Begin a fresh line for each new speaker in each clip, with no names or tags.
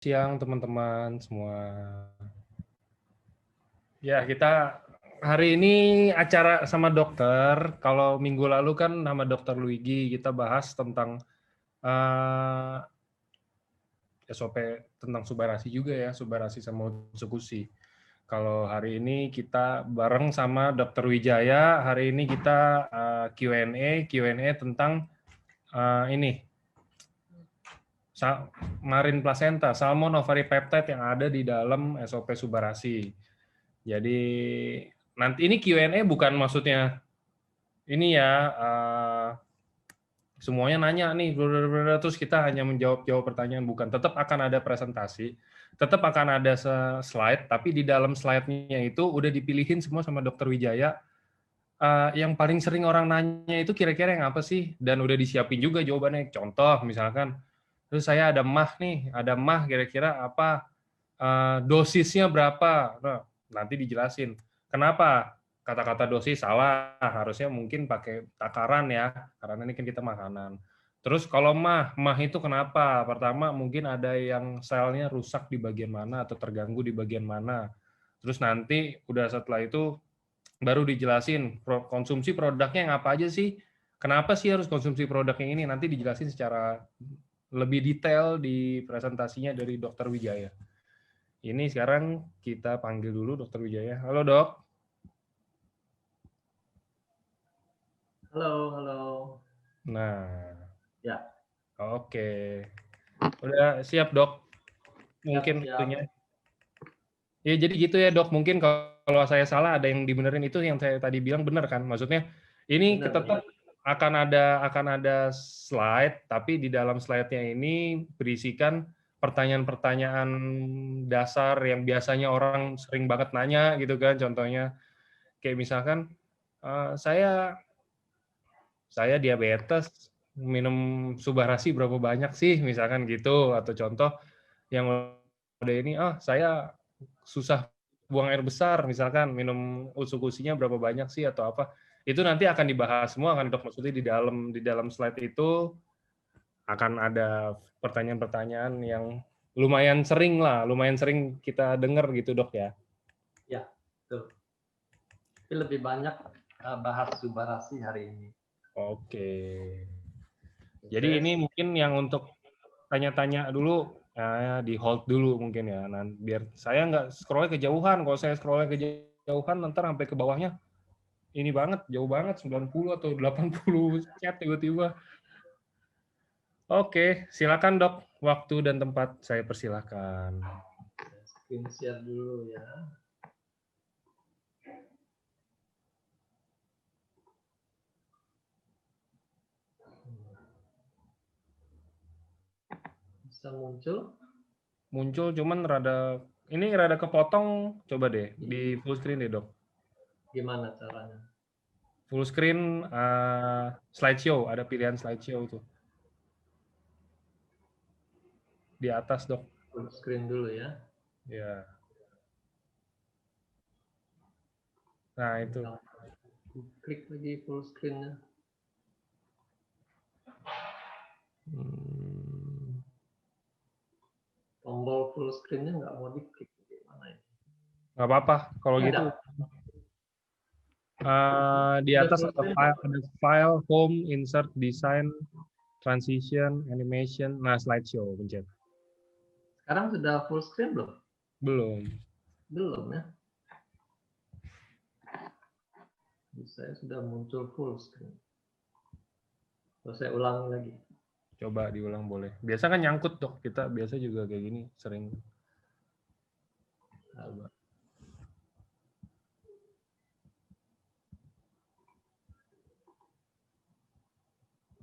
Siang teman-teman semua. Ya, kita hari ini acara sama dokter. Kalau minggu lalu kan sama dokter Luigi kita bahas tentang eh, SOP tentang subarasi juga ya, subarasi sama eksekusi. Kalau hari ini kita bareng sama dokter Wijaya, hari ini kita Q&A tentang ini marin placenta, salmon ovary peptide yang ada di dalam SOP subarasi. Jadi nanti ini Q&A bukan maksudnya ini ya semuanya nanya nih terus kita hanya menjawab pertanyaan, bukan. Tetap akan ada presentasi, tetap akan ada slide, tapi di dalam slide-nya itu udah dipilihin semua sama Dokter Wijaya yang paling sering orang nanya itu kira-kira yang apa sih, dan udah disiapin juga jawabannya. Contoh misalkan, terus saya ada mah kira-kira apa, dosisnya berapa. Nah, nanti dijelasin kenapa kata-kata dosis salah, harusnya mungkin pakai takaran ya, karena ini kan kita makanan. Terus kalau mah itu kenapa? Pertama mungkin ada yang selnya rusak di bagian mana atau terganggu di bagian mana. Terus nanti udah setelah itu baru dijelasin konsumsi produknya yang apa aja sih, kenapa sih harus konsumsi produk yang ini, nanti dijelasin secara lebih detail di presentasinya dari Dokter Wijaya. Ini sekarang kita panggil dulu Dokter Wijaya. Halo dok.
Halo, halo.
Nah,
Ya,
oke. Udah siap dok? Mungkin
siap.
waktunya. Ya jadi gitu ya dok, mungkin kalau saya salah ada yang dibenerin, itu yang saya tadi bilang benar kan? Maksudnya ini
Benar,
tetap
benar.
akan ada slide, tapi di dalam slide-nya ini berisikan pertanyaan-pertanyaan dasar yang biasanya orang sering banget nanya gitu kan. Contohnya kayak misalkan saya diabetes, minum Subarasi berapa banyak sih, misalkan gitu. Atau contoh yang udah ini, saya susah buang air besar, misalkan minum usukusinya berapa banyak sih atau apa. Itu nanti akan dibahas semua kan dok, maksudnya di dalam slide itu akan ada pertanyaan-pertanyaan yang lumayan sering kita dengar gitu dok ya.
Ya, tuh. Tapi lebih banyak bahas subarasi hari ini.
Oke. Jadi
Saya
ini mungkin yang untuk tanya-tanya dulu, di hold dulu mungkin ya, biar saya nggak scroll kejauhan. Kalau saya scroll kejauhan, ntar sampai ke bawahnya ini banget, jauh banget, 90 atau 80 chat tiba-tiba. Oke, silakan dok, waktu dan tempat saya persilahkan.
screen share dulu ya. Bisa muncul?
Muncul cuman rada kepotong, coba deh di full screen deh dok.
Gimana caranya?
Full screen slideshow, ada pilihan slideshow tuh. Di atas dok.
Full screen dulu ya.
Ya. Nah itu.
Klik lagi full screen-nya. Tombol full screen-nya nggak mau diklik. Gimana ini?
Nggak apa-apa kalau gitu.
Ada.
Di
Udah
atas
full
ada
screen?
file, home, insert, design, transition, animation. Nah, slideshow pencet.
Sekarang sudah full screen belum?
Belum.
Belum ya. Saya sudah muncul full screen. Terus saya ulangi lagi.
Coba diulang boleh. Biasa kan nyangkut dok. Kita biasa juga kayak gini sering. Coba.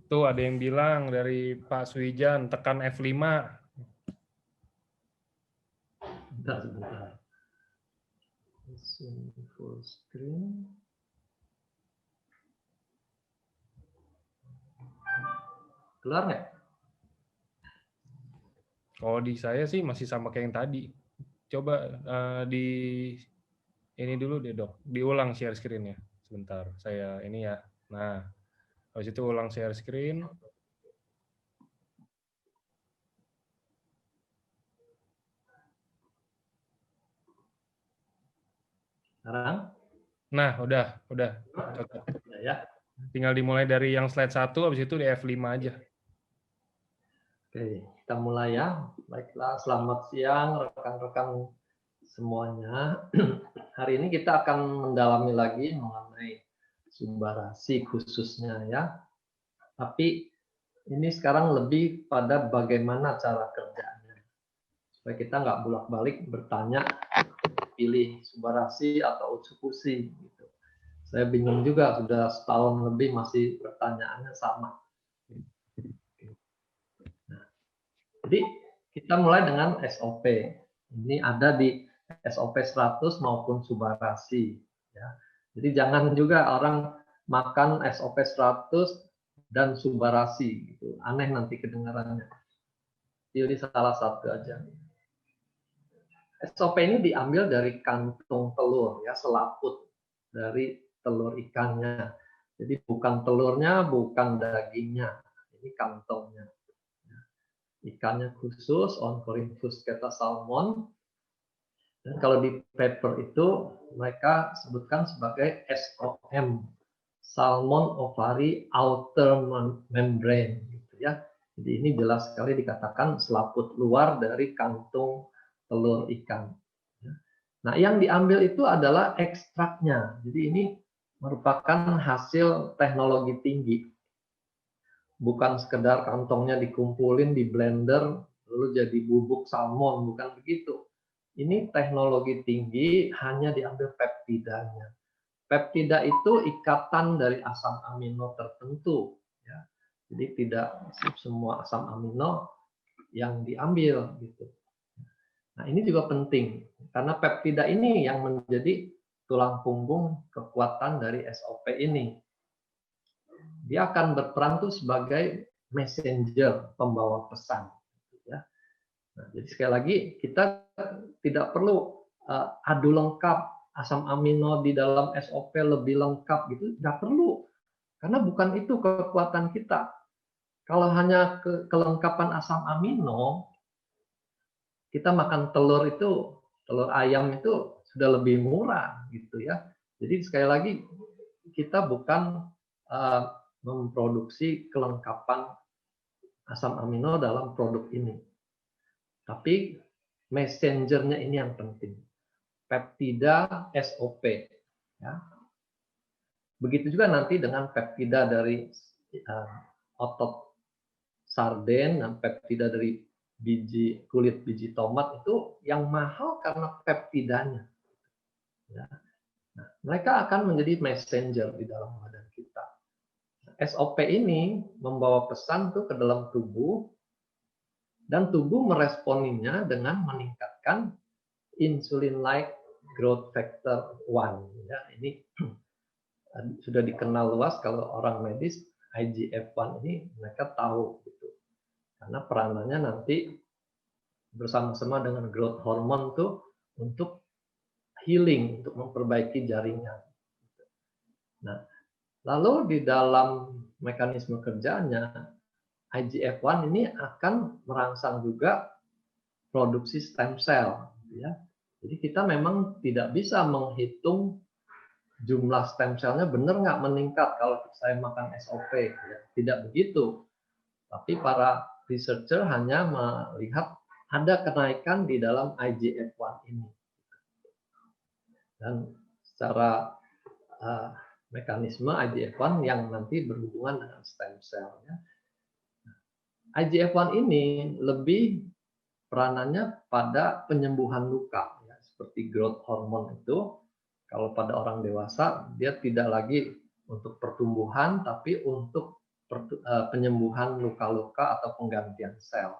Tuh ada yang bilang dari Pak Suijan, tekan F5.
Sebentar. Full screen. Keluar nggak?
Kalau di saya sih masih sama kayak yang tadi. Coba di ini dulu deh dok. Diulang share screen-nya. Sebentar. Saya ini ya. Nah, habis itu ulang share screen.
Sekarang?
Nah, udah cocok.
Ya.
Tinggal dimulai dari yang slide 1, habis itu di F5 aja.
Oke, kita mulai ya. Baiklah, selamat siang rekan-rekan semuanya. Hari ini kita akan mendalami lagi mengenai subbarasi khususnya ya. Tapi ini sekarang lebih pada bagaimana cara kerjanya. Supaya kita nggak bolak-balik bertanya pilih subbarasi atau eksekusi gitu. Saya bingung juga, sudah setahun lebih masih pertanyaannya sama. Nah, jadi kita mulai dengan SOP. Ini ada di SOP 100 maupun subbarasi. Ya. Jadi jangan juga orang makan SOP 100 dan subbarasi. Gitu. Aneh nanti kedengarannya. Pilih salah satu aja. SOP ini diambil dari kantung telur, ya selaput dari telur ikannya. Jadi bukan telurnya, bukan dagingnya, ini kantongnya. Ikannya khusus, Oncorhynchus keta salmon. Dan kalau di paper itu mereka sebutkan sebagai SOM, Salmon Ovary Outer Membrane, gitu ya. Jadi ini jelas sekali dikatakan selaput luar dari kantung telur ikan. Nah, yang diambil itu adalah ekstraknya. Jadi ini merupakan hasil teknologi tinggi. Bukan sekedar kantongnya dikumpulin di blender lalu jadi bubuk salmon, bukan begitu. Ini teknologi tinggi, hanya diambil peptidanya. Peptida itu ikatan dari asam amino tertentu, ya. Jadi tidak semua asam amino yang diambil gitu. Nah, ini juga penting karena peptida ini yang menjadi tulang punggung kekuatan dari SOP ini. Dia akan berperan tuh sebagai messenger, pembawa pesan. Ya. Nah, jadi sekali lagi kita tidak perlu adu lengkap asam amino di dalam SOP lebih lengkap gitu, nggak perlu karena bukan itu kekuatan kita. Kalau hanya kelengkapan asam amino, kita makan telur itu, telur ayam itu sudah lebih murah gitu ya. Jadi sekali lagi kita bukan memproduksi kelengkapan asam amino dalam produk ini. Tapi messengernya ini yang penting. Peptida SOP. Ya. Begitu juga nanti dengan peptida dari otot sarden dan peptida dari kulit biji tomat itu yang mahal karena peptidanya. Ya. Nah, mereka akan menjadi messenger di dalam badan kita. SOP ini membawa pesan tuh ke dalam tubuh dan tubuh meresponinya dengan meningkatkan insulin-like growth factor 1. Ya, ini sudah dikenal luas kalau orang medis IGF-1 ini mereka tahu gitu. Karena peranannya nanti bersama-sama dengan growth hormone tuh untuk healing, untuk memperbaiki jaringan. Nah, lalu di dalam mekanisme kerjanya IGF-1 ini akan merangsang juga produksi stem cell, ya. Jadi kita memang tidak bisa menghitung jumlah stem cell-nya benar nggak meningkat kalau saya makan SOP, ya. Tidak begitu. Tapi para researcher hanya melihat ada kenaikan di dalam IGF-1 ini. Dan secara mekanisme IGF-1 yang nanti berhubungan dengan stem cell. Ya. IGF-1 ini lebih peranannya pada penyembuhan luka, ya. Seperti growth hormone itu, kalau pada orang dewasa dia tidak lagi untuk pertumbuhan, tapi untuk penyembuhan luka-luka atau penggantian sel.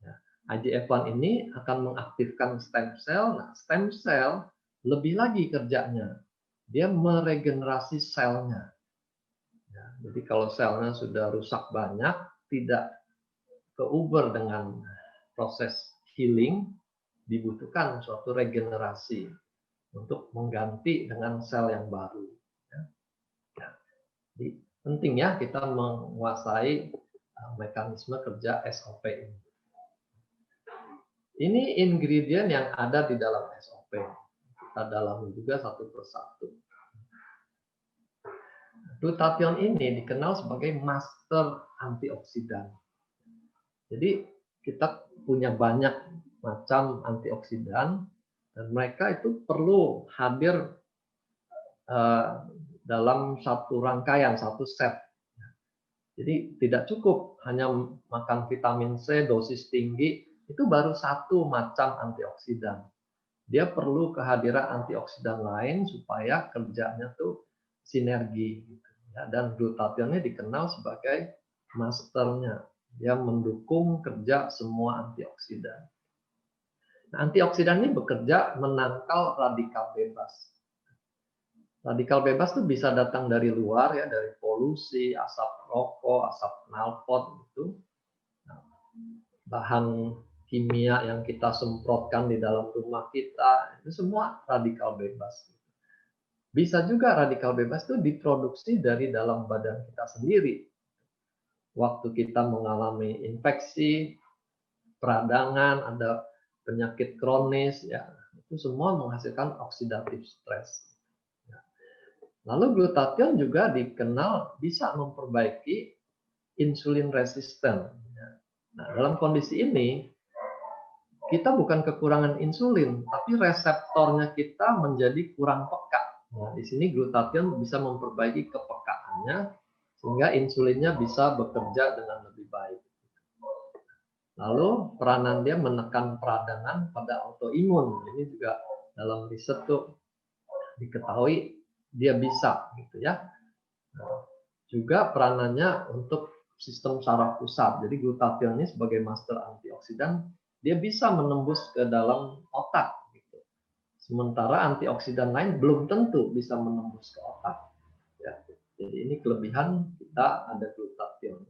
Ya. IGF-1 ini akan mengaktifkan stem cell. Nah, stem cell lebih lagi kerjanya, dia meregenerasi selnya. Ya, jadi kalau selnya sudah rusak banyak, tidak keuber dengan proses healing, dibutuhkan suatu regenerasi untuk mengganti dengan sel yang baru. Ya. Jadi penting ya kita menguasai mekanisme kerja SOP ini. Ini ingredient yang ada di dalam SOP. kita dalami juga satu persatu. Glutathione ini dikenal sebagai master antioksidan. Jadi kita punya banyak macam antioksidan dan mereka itu perlu hadir dalam satu rangkaian, satu set. Jadi tidak cukup hanya makan vitamin C dosis tinggi, itu baru satu macam antioksidan. Dia perlu kehadiran antioksidan lain supaya kerjanya tuh sinergi. Dan glutathione dikenal sebagai masternya. Dia mendukung kerja semua antioksidan. Nah, antioksidan ini bekerja menangkal radikal bebas. Radikal bebas itu bisa datang dari luar ya, dari polusi, asap rokok, asap knalpot gitu. Nah, bahan kimia yang kita semprotkan di dalam rumah kita, itu semua radikal bebas. Bisa juga radikal bebas itu diproduksi dari dalam badan kita sendiri. Waktu kita mengalami infeksi, peradangan, ada penyakit kronis, ya itu semua menghasilkan oxidative stress. Lalu glutathione juga dikenal bisa memperbaiki insulin resisten. Nah, dalam kondisi ini kita bukan kekurangan insulin, tapi reseptornya kita menjadi kurang peka. Nah, di sini glutathione bisa memperbaiki kepekaannya sehingga insulinnya bisa bekerja dengan lebih baik. Lalu peranan dia menekan peradangan pada autoimun. Ini juga dalam riset tuh diketahui dia bisa gitu ya. Nah, juga peranannya untuk sistem saraf pusat. Jadi glutathione ini sebagai master antioksidan, dia bisa menembus ke dalam otak gitu. Sementara antioksidan lain belum tentu bisa menembus ke otak. Ya. Jadi ini kelebihan kita ada glutathione.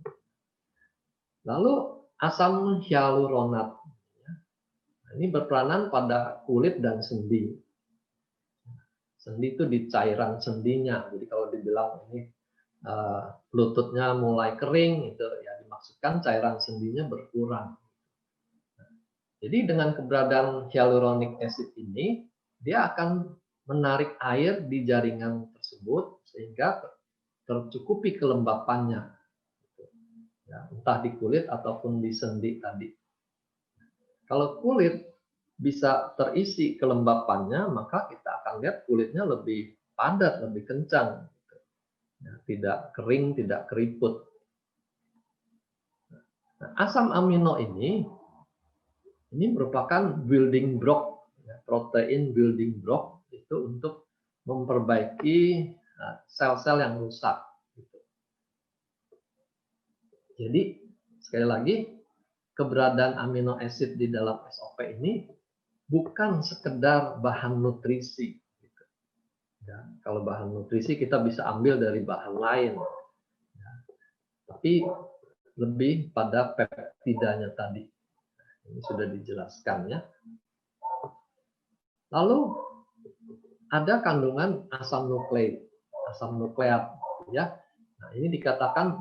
Lalu asam hyaluronat. Ini berperanan pada kulit dan sendi. Sendi itu di cairan sendinya. Jadi kalau dibilang ini lututnya mulai kering, itu ya dimaksudkan cairan sendinya berkurang. Jadi dengan keberadaan hyaluronic acid ini, dia akan menarik air di jaringan tersebut sehingga tercukupi kelembapannya. Ya, entah di kulit ataupun di sendi tadi. Kalau kulit bisa terisi kelembapannya, maka kita akan lihat kulitnya lebih padat, lebih kencang. Ya, tidak kering, tidak keriput. Nah, asam amino ini merupakan building block, ya, protein building block itu untuk memperbaiki sel-sel yang rusak. Gitu. Jadi sekali lagi keberadaan amino acid di dalam SOP ini bukan sekedar bahan nutrisi. Gitu. Ya, kalau bahan nutrisi kita bisa ambil dari bahan lain, ya. Tapi lebih pada peptidanya tadi. Ini sudah dijelaskan ya. Lalu ada kandungan asam nukleik, asam nukleat, ya. Nah, ini dikatakan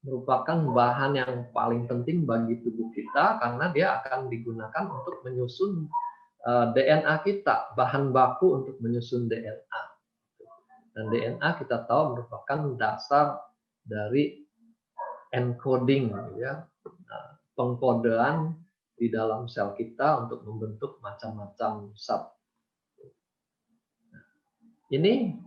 merupakan bahan yang paling penting bagi tubuh kita karena dia akan digunakan untuk menyusun DNA kita, bahan baku untuk menyusun DNA. Dan DNA kita tahu merupakan dasar dari encoding, ya, pengkodean di dalam sel kita untuk membentuk macam-macam zat. Ini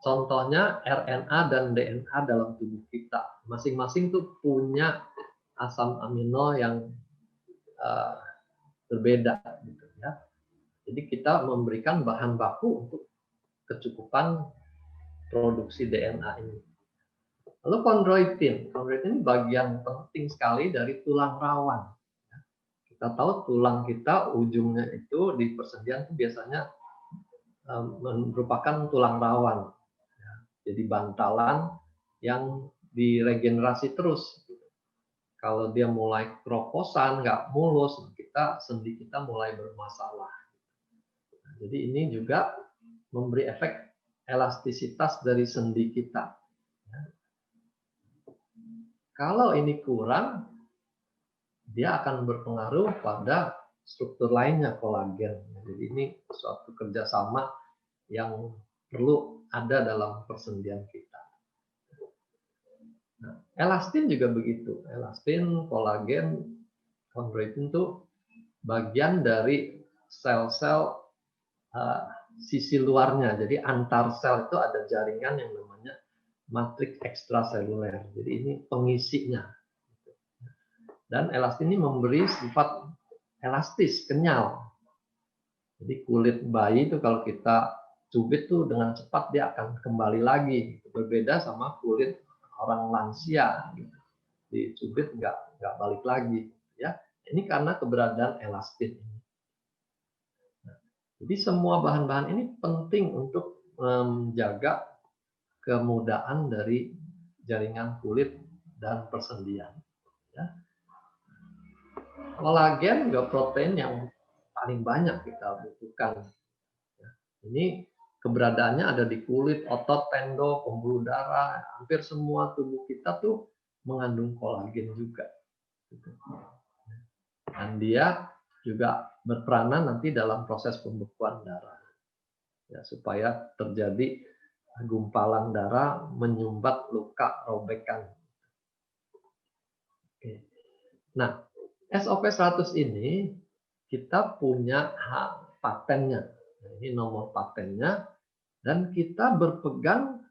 contohnya RNA dan DNA dalam tubuh kita. Masing-masing tuh punya asam amino yang berbeda, gitu ya. Jadi kita memberikan bahan baku untuk kecukupan produksi DNA ini. Lalu kondroitin ini bagian penting sekali dari tulang rawan. Kita tahu tulang kita ujungnya itu di persendian itu biasanya merupakan tulang rawan. Jadi bantalan yang diregenerasi terus. Kalau dia mulai keroposan, nggak mulus, sendi kita mulai bermasalah. Jadi ini juga memberi efek elastisitas dari sendi kita. Kalau ini kurang, dia akan berpengaruh pada struktur lainnya kolagen. Jadi ini suatu kerjasama yang perlu ada dalam persendian kita. Nah, elastin juga begitu. Elastin, kolagen, chondroitin itu bagian dari sel-sel sisi luarnya. Jadi antar sel itu ada jaringan yang namanya matriks ekstraseluler. Jadi ini pengisinya. Dan elastin ini memberi sifat elastis, kenyal. Jadi kulit bayi itu kalau kita cubit tuh dengan cepat dia akan kembali lagi. Berbeda sama kulit orang lansia. Dicubit nggak balik lagi. Ya, ini karena keberadaan elastin ini. Jadi semua bahan-bahan ini penting untuk menjaga kemudahan dari jaringan kulit dan persendian. Ya. Kolagen juga protein yang paling banyak kita butuhkan. Ya. Ini keberadaannya ada di kulit, otot, tendon, pembuluh darah, hampir semua tubuh kita tuh mengandung kolagen juga. Dan dia juga berperanan nanti dalam proses pembekuan darah. Ya, supaya terjadi gumpalan darah menyumbat luka robekan. Oke. Nah, SOP 100 ini kita punya hak patennya. Ini nomor patennya dan kita berpegang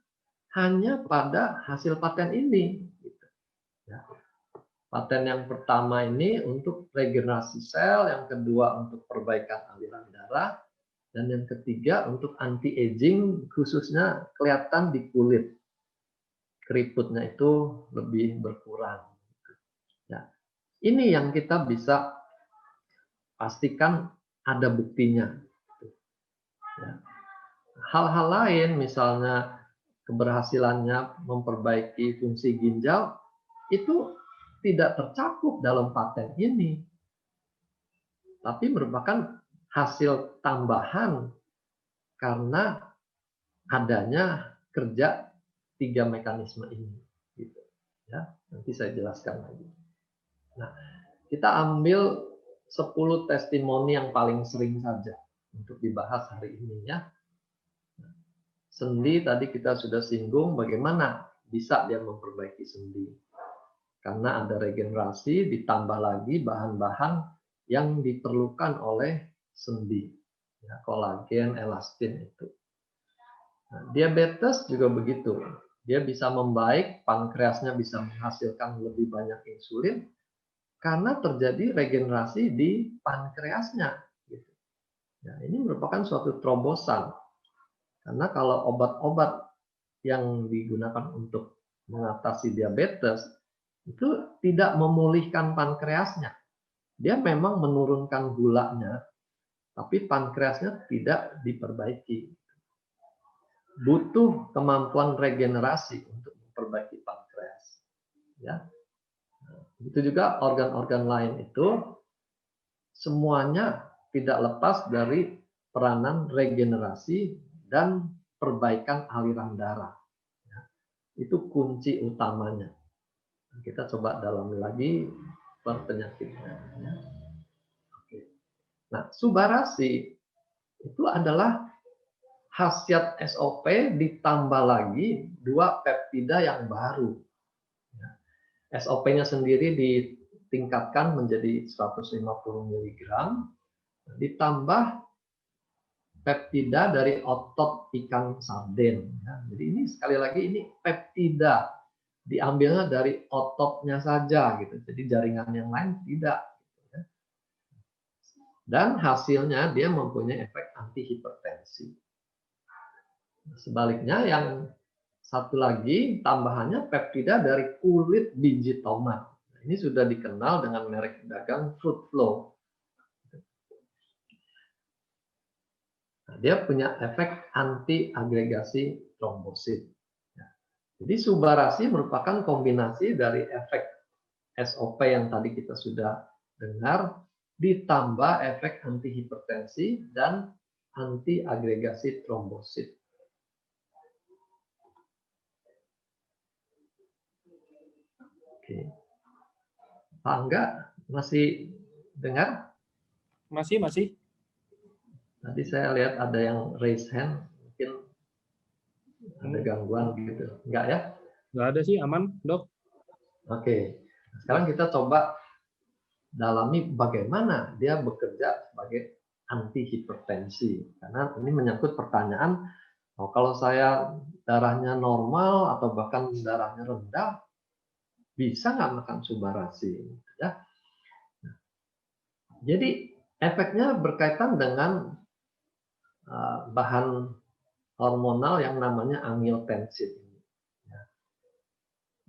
hanya pada hasil paten ini. Ya. Paten yang pertama ini untuk regenerasi sel, yang kedua untuk perbaikan aliran darah, dan yang ketiga untuk anti-aging, khususnya kelihatan di kulit. Keriputnya itu lebih berkurang. Ya. Ini yang kita bisa pastikan ada buktinya. Ya. Hal-hal lain, misalnya keberhasilannya memperbaiki fungsi ginjal, itu tidak tercakup dalam paten ini. Tapi merupakan hasil tambahan karena adanya kerja 3 mekanisme ini. Gitu. Ya, nanti saya jelaskan lagi. Nah, kita ambil 10 testimoni yang paling sering saja untuk dibahas hari ini ya. Sendi tadi kita sudah singgung bagaimana bisa dia memperbaiki sendi. Karena ada regenerasi ditambah lagi bahan-bahan yang diperlukan oleh sendi. Ya, kolagen, elastin itu. Nah, diabetes juga begitu. Dia bisa membaik, pankreasnya bisa menghasilkan lebih banyak insulin karena terjadi regenerasi di pankreasnya. Ya, ini merupakan suatu terobosan. Karena kalau obat-obat yang digunakan untuk mengatasi diabetes itu tidak memulihkan pankreasnya. Dia memang menurunkan gulanya, tapi pankreasnya tidak diperbaiki. Butuh kemampuan regenerasi untuk memperbaiki pankreas. Ya. Itu juga organ-organ lain itu semuanya tidak lepas dari peranan regenerasi dan perbaikan aliran darah. Ya. Itu kunci utamanya. Kita coba dalami lagi penyakitnya. Ya. Oke. Nah, subarasi itu adalah khasiat SOP ditambah lagi 2 peptida yang baru. Ya. SOP-nya sendiri ditingkatkan menjadi 150 mg, ditambah peptida dari otot ikan sarden. Ya. Jadi ini sekali lagi ini peptida. Diambilnya dari ototnya saja gitu. Jadi jaringan yang lain tidak. Dan hasilnya dia mempunyai efek antihipertensi. Sebaliknya yang satu lagi tambahannya peptida dari kulit biji tomat. Ini sudah dikenal dengan merek dagang Fruit Flow. Nah, dia punya efek anti-agregasi trombosit. Jadi subarasi merupakan kombinasi dari efek SOP yang tadi kita sudah dengar, ditambah efek antihipertensi dan anti-agregasi trombosit. Oke. Pak Angga, masih dengar?
Masih.
Tadi saya lihat ada yang raise hand, mungkin ada gangguan gitu. Enggak ya?
Nggak ada sih, aman, Dok.
Oke. Sekarang kita coba dalami bagaimana dia bekerja sebagai anti hipertensi. Karena ini menyangkut pertanyaan, oh, kalau saya darahnya normal atau bahkan darahnya rendah, bisa nggak makan Subarasi? Ya. Jadi efeknya berkaitan dengan bahan hormonal yang namanya angiotensin.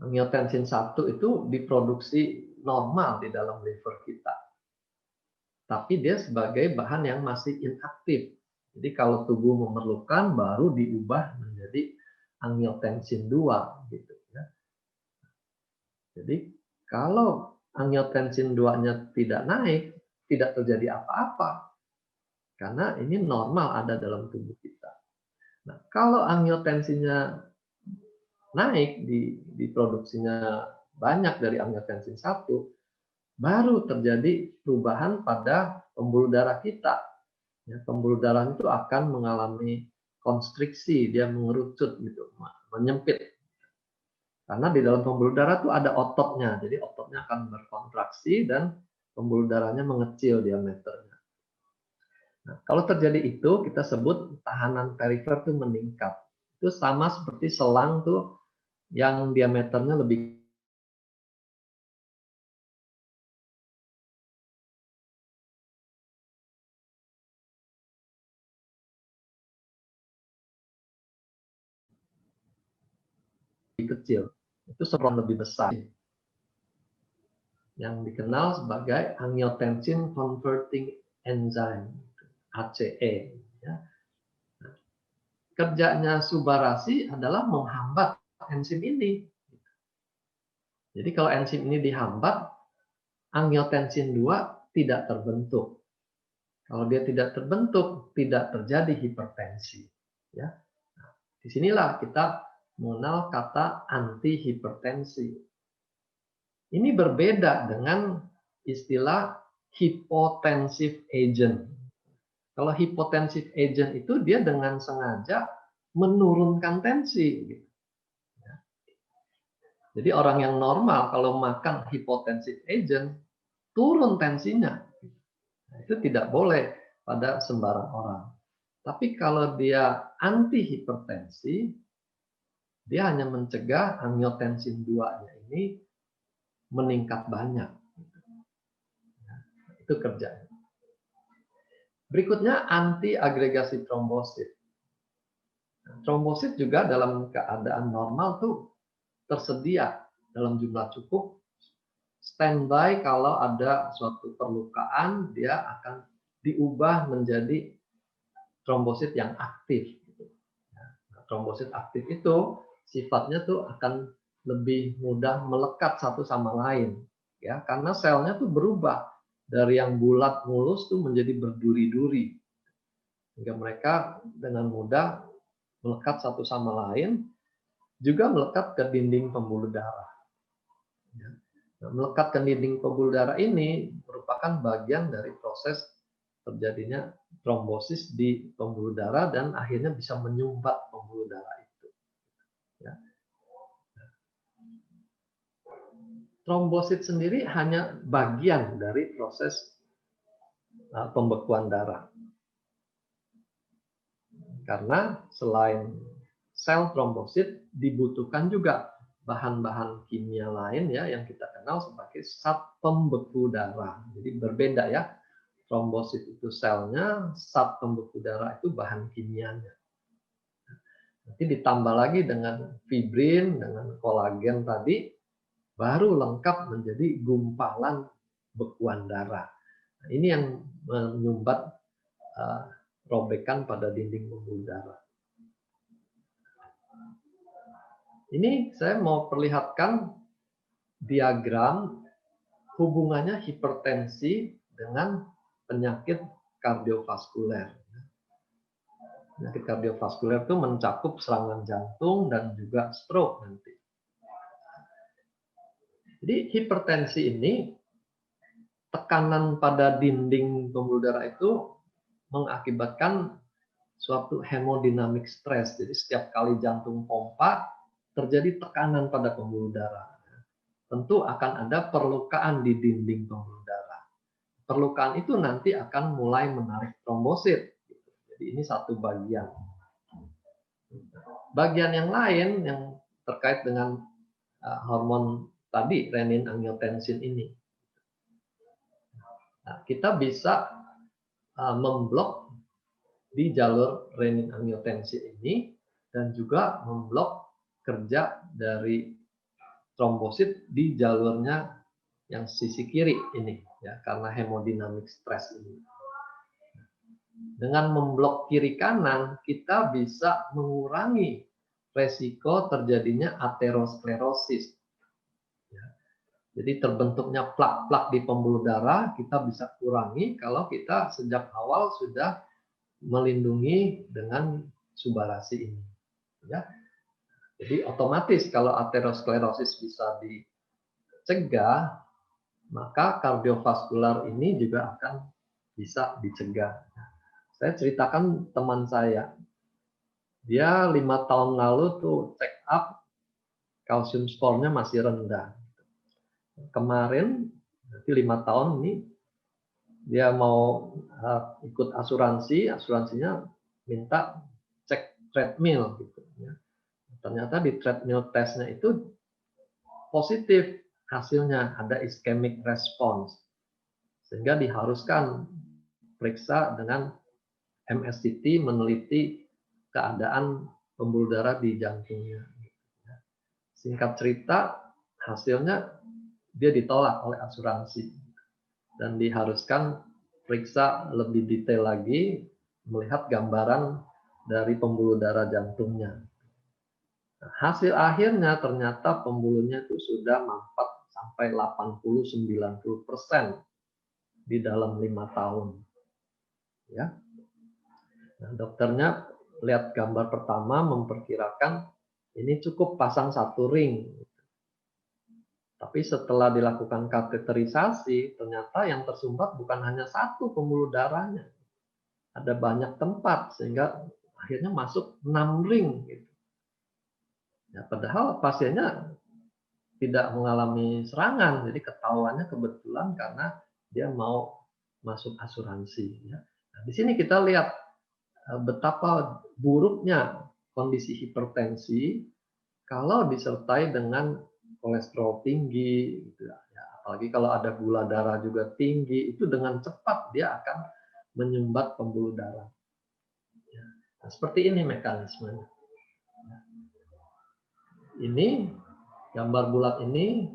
Angiotensin 1 itu diproduksi normal di dalam liver kita. Tapi dia sebagai bahan yang masih inaktif. Jadi kalau tubuh memerlukan baru diubah menjadi angiotensin 2 gitu ya. Jadi kalau angiotensin 2-nya tidak naik, tidak terjadi apa-apa. Karena ini normal ada dalam tubuh kita. Nah, kalau angiotensinnya naik, diproduksinya banyak dari angiotensin 1, baru terjadi perubahan pada pembuluh darah kita. Ya, pembuluh darah itu akan mengalami konstriksi, dia mengerucut gitu, menyempit. Karena di dalam pembuluh darah itu ada ototnya, jadi ototnya akan berkontraksi dan pembuluh darahnya mengecil diameternya. Nah, kalau terjadi itu, kita sebut tahanan perifer itu meningkat. Itu sama seperti selang tuh yang diameternya lebih kecil. Itu selang lebih besar. Yang dikenal sebagai angiotensin converting enzyme, ACE. Ya. Kerjanya Subarasi adalah menghambat enzim ini. Jadi kalau enzim ini dihambat, angiotensin 2 tidak terbentuk. Kalau dia tidak terbentuk, tidak terjadi hipertensi. Ya. Nah, disinilah kita mengenal kata antihipertensi. Ini berbeda dengan istilah hypotensive agent. Kalau hypotensive agent itu dia dengan sengaja menurunkan tensi. Jadi orang yang normal kalau makan hypotensive agent, turun tensinya. Itu tidak boleh pada sembarang orang. Tapi kalau dia anti hipertensi, dia hanya mencegah angiotensin 2-nya ini meningkat banyak. Itu kerjanya. Berikutnya anti agregasi trombosit. Trombosit juga dalam keadaan normal tuh tersedia dalam jumlah cukup, standby kalau ada suatu perlukaan, dia akan diubah menjadi trombosit yang aktif. Trombosit aktif itu sifatnya tuh akan lebih mudah melekat satu sama lain, ya, karena selnya tuh berubah dari yang bulat mulus tuh menjadi berduri-duri, sehingga mereka dengan mudah melekat satu sama lain, juga melekat ke dinding pembuluh darah. Nah, melekat ke dinding pembuluh darah ini merupakan bagian dari proses terjadinya trombosis di pembuluh darah dan akhirnya bisa menyumbat pembuluh darah itu. Ya. Trombosit sendiri hanya bagian dari proses pembekuan darah. Karena selain sel trombosit dibutuhkan juga bahan-bahan kimia lain ya yang kita kenal sebagai zat pembeku darah. Jadi berbeda ya. Trombosit itu selnya, zat pembeku darah itu bahan kimianya. Nanti ditambah lagi dengan fibrin, dengan kolagen tadi, baru lengkap menjadi gumpalan bekuan darah. Nah, ini yang menyumbat robekan pada dinding pembuluh darah. Ini saya mau perlihatkan diagram hubungannya hipertensi dengan penyakit kardiovaskuler. Penyakit kardiovaskuler itu mencakup serangan jantung dan juga stroke nanti. Jadi hipertensi ini tekanan pada dinding pembuluh darah itu mengakibatkan suatu hemodinamik stres. Jadi setiap kali jantung pompa, terjadi tekanan pada pembuluh darah. Tentu akan ada perlukaan di dinding pembuluh darah. Perlukaan itu nanti akan mulai menarik trombosit. Jadi ini satu bagian. Bagian yang lain yang terkait dengan hormon tadi, renin-angiotensin ini. Nah, kita bisa memblok di jalur renin-angiotensin ini dan juga memblok kerja dari trombosit di jalurnya yang sisi kiri ini, ya, karena hemodinamik stres ini. Dengan memblok kiri kanan, kita bisa mengurangi resiko terjadinya aterosklerosis. Ya. Jadi terbentuknya plak-plak di pembuluh darah kita bisa kurangi kalau kita sejak awal sudah melindungi dengan subarasi ini. Ya. Jadi otomatis kalau aterosklerosis bisa dicegah, maka kardiovaskular ini juga akan bisa dicegah. Saya ceritakan teman saya, dia 5 tahun lalu tuh check up, kalsium skornya masih rendah. Kemarin, berarti 5 tahun ini, dia mau ikut asuransi, asuransinya minta cek treadmill gitu. Ya. Ternyata di treadmill testnya itu positif hasilnya, ada ischemic response, sehingga diharuskan periksa dengan MSCT meneliti keadaan pembuluh darah di jantungnya. Singkat cerita, hasilnya dia ditolak oleh asuransi dan diharuskan periksa lebih detail lagi, melihat gambaran dari pembuluh darah jantungnya. Nah, hasil akhirnya ternyata pembuluhnya itu sudah mampat sampai 80-90% di dalam 5 tahun. Ya. Nah, dokternya lihat gambar pertama memperkirakan ini cukup pasang 1 ring. Tapi setelah dilakukan kateterisasi, ternyata yang tersumbat bukan hanya 1 pembuluh darahnya. Ada banyak tempat sehingga akhirnya masuk 6 ring. Gitu. Ya, padahal pasiennya tidak mengalami serangan, jadi ketahuannya kebetulan karena dia mau masuk asuransi. Ya. Nah, di sini kita lihat betapa buruknya kondisi hipertensi kalau disertai dengan kolesterol tinggi, gitu ya. Apalagi kalau ada gula darah juga tinggi, itu dengan cepat dia akan menyumbat pembuluh darah. Ya. Nah, seperti ini mekanismenya. Ini gambar bulat ini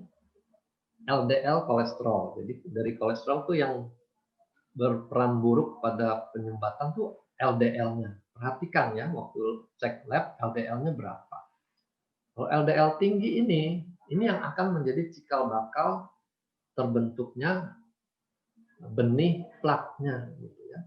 LDL kolesterol. Jadi dari kolesterol tuh yang berperan buruk pada penyumbatan tuh LDL-nya. Perhatikan ya, waktu cek lab LDL-nya berapa. Kalau LDL tinggi ini yang akan menjadi cikal bakal terbentuknya benih plaknya. Gitu ya.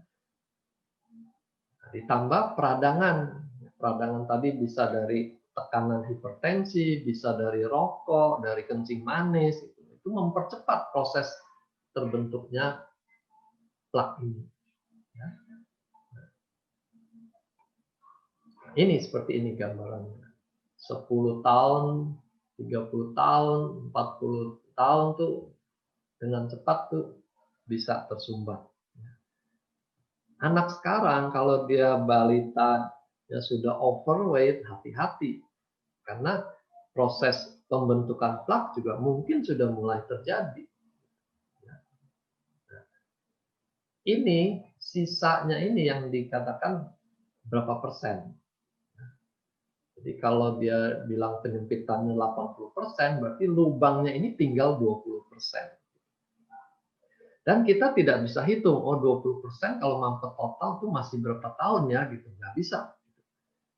Ditambah peradangan. Peradangan tadi bisa dari tekanan hipertensi, bisa dari rokok, dari kencing manis. Itu mempercepat proses terbentuknya plak ini. Ya. Ini seperti ini gambarannya. 10 tahun, 30 tahun, 40 tahun tuh dengan cepat tuh bisa tersumbat. Anak sekarang kalau dia balita, dia sudah overweight, hati-hati. Karena proses pembentukan plak juga mungkin sudah mulai terjadi. Ini sisanya ini yang dikatakan berapa persen. Jadi kalau dia bilang penyempitannya 80%, berarti lubangnya ini tinggal 20%. Dan kita tidak bisa hitung, oh 20% kalau mampet total itu masih berapa tahun ya, gitu. Nggak bisa.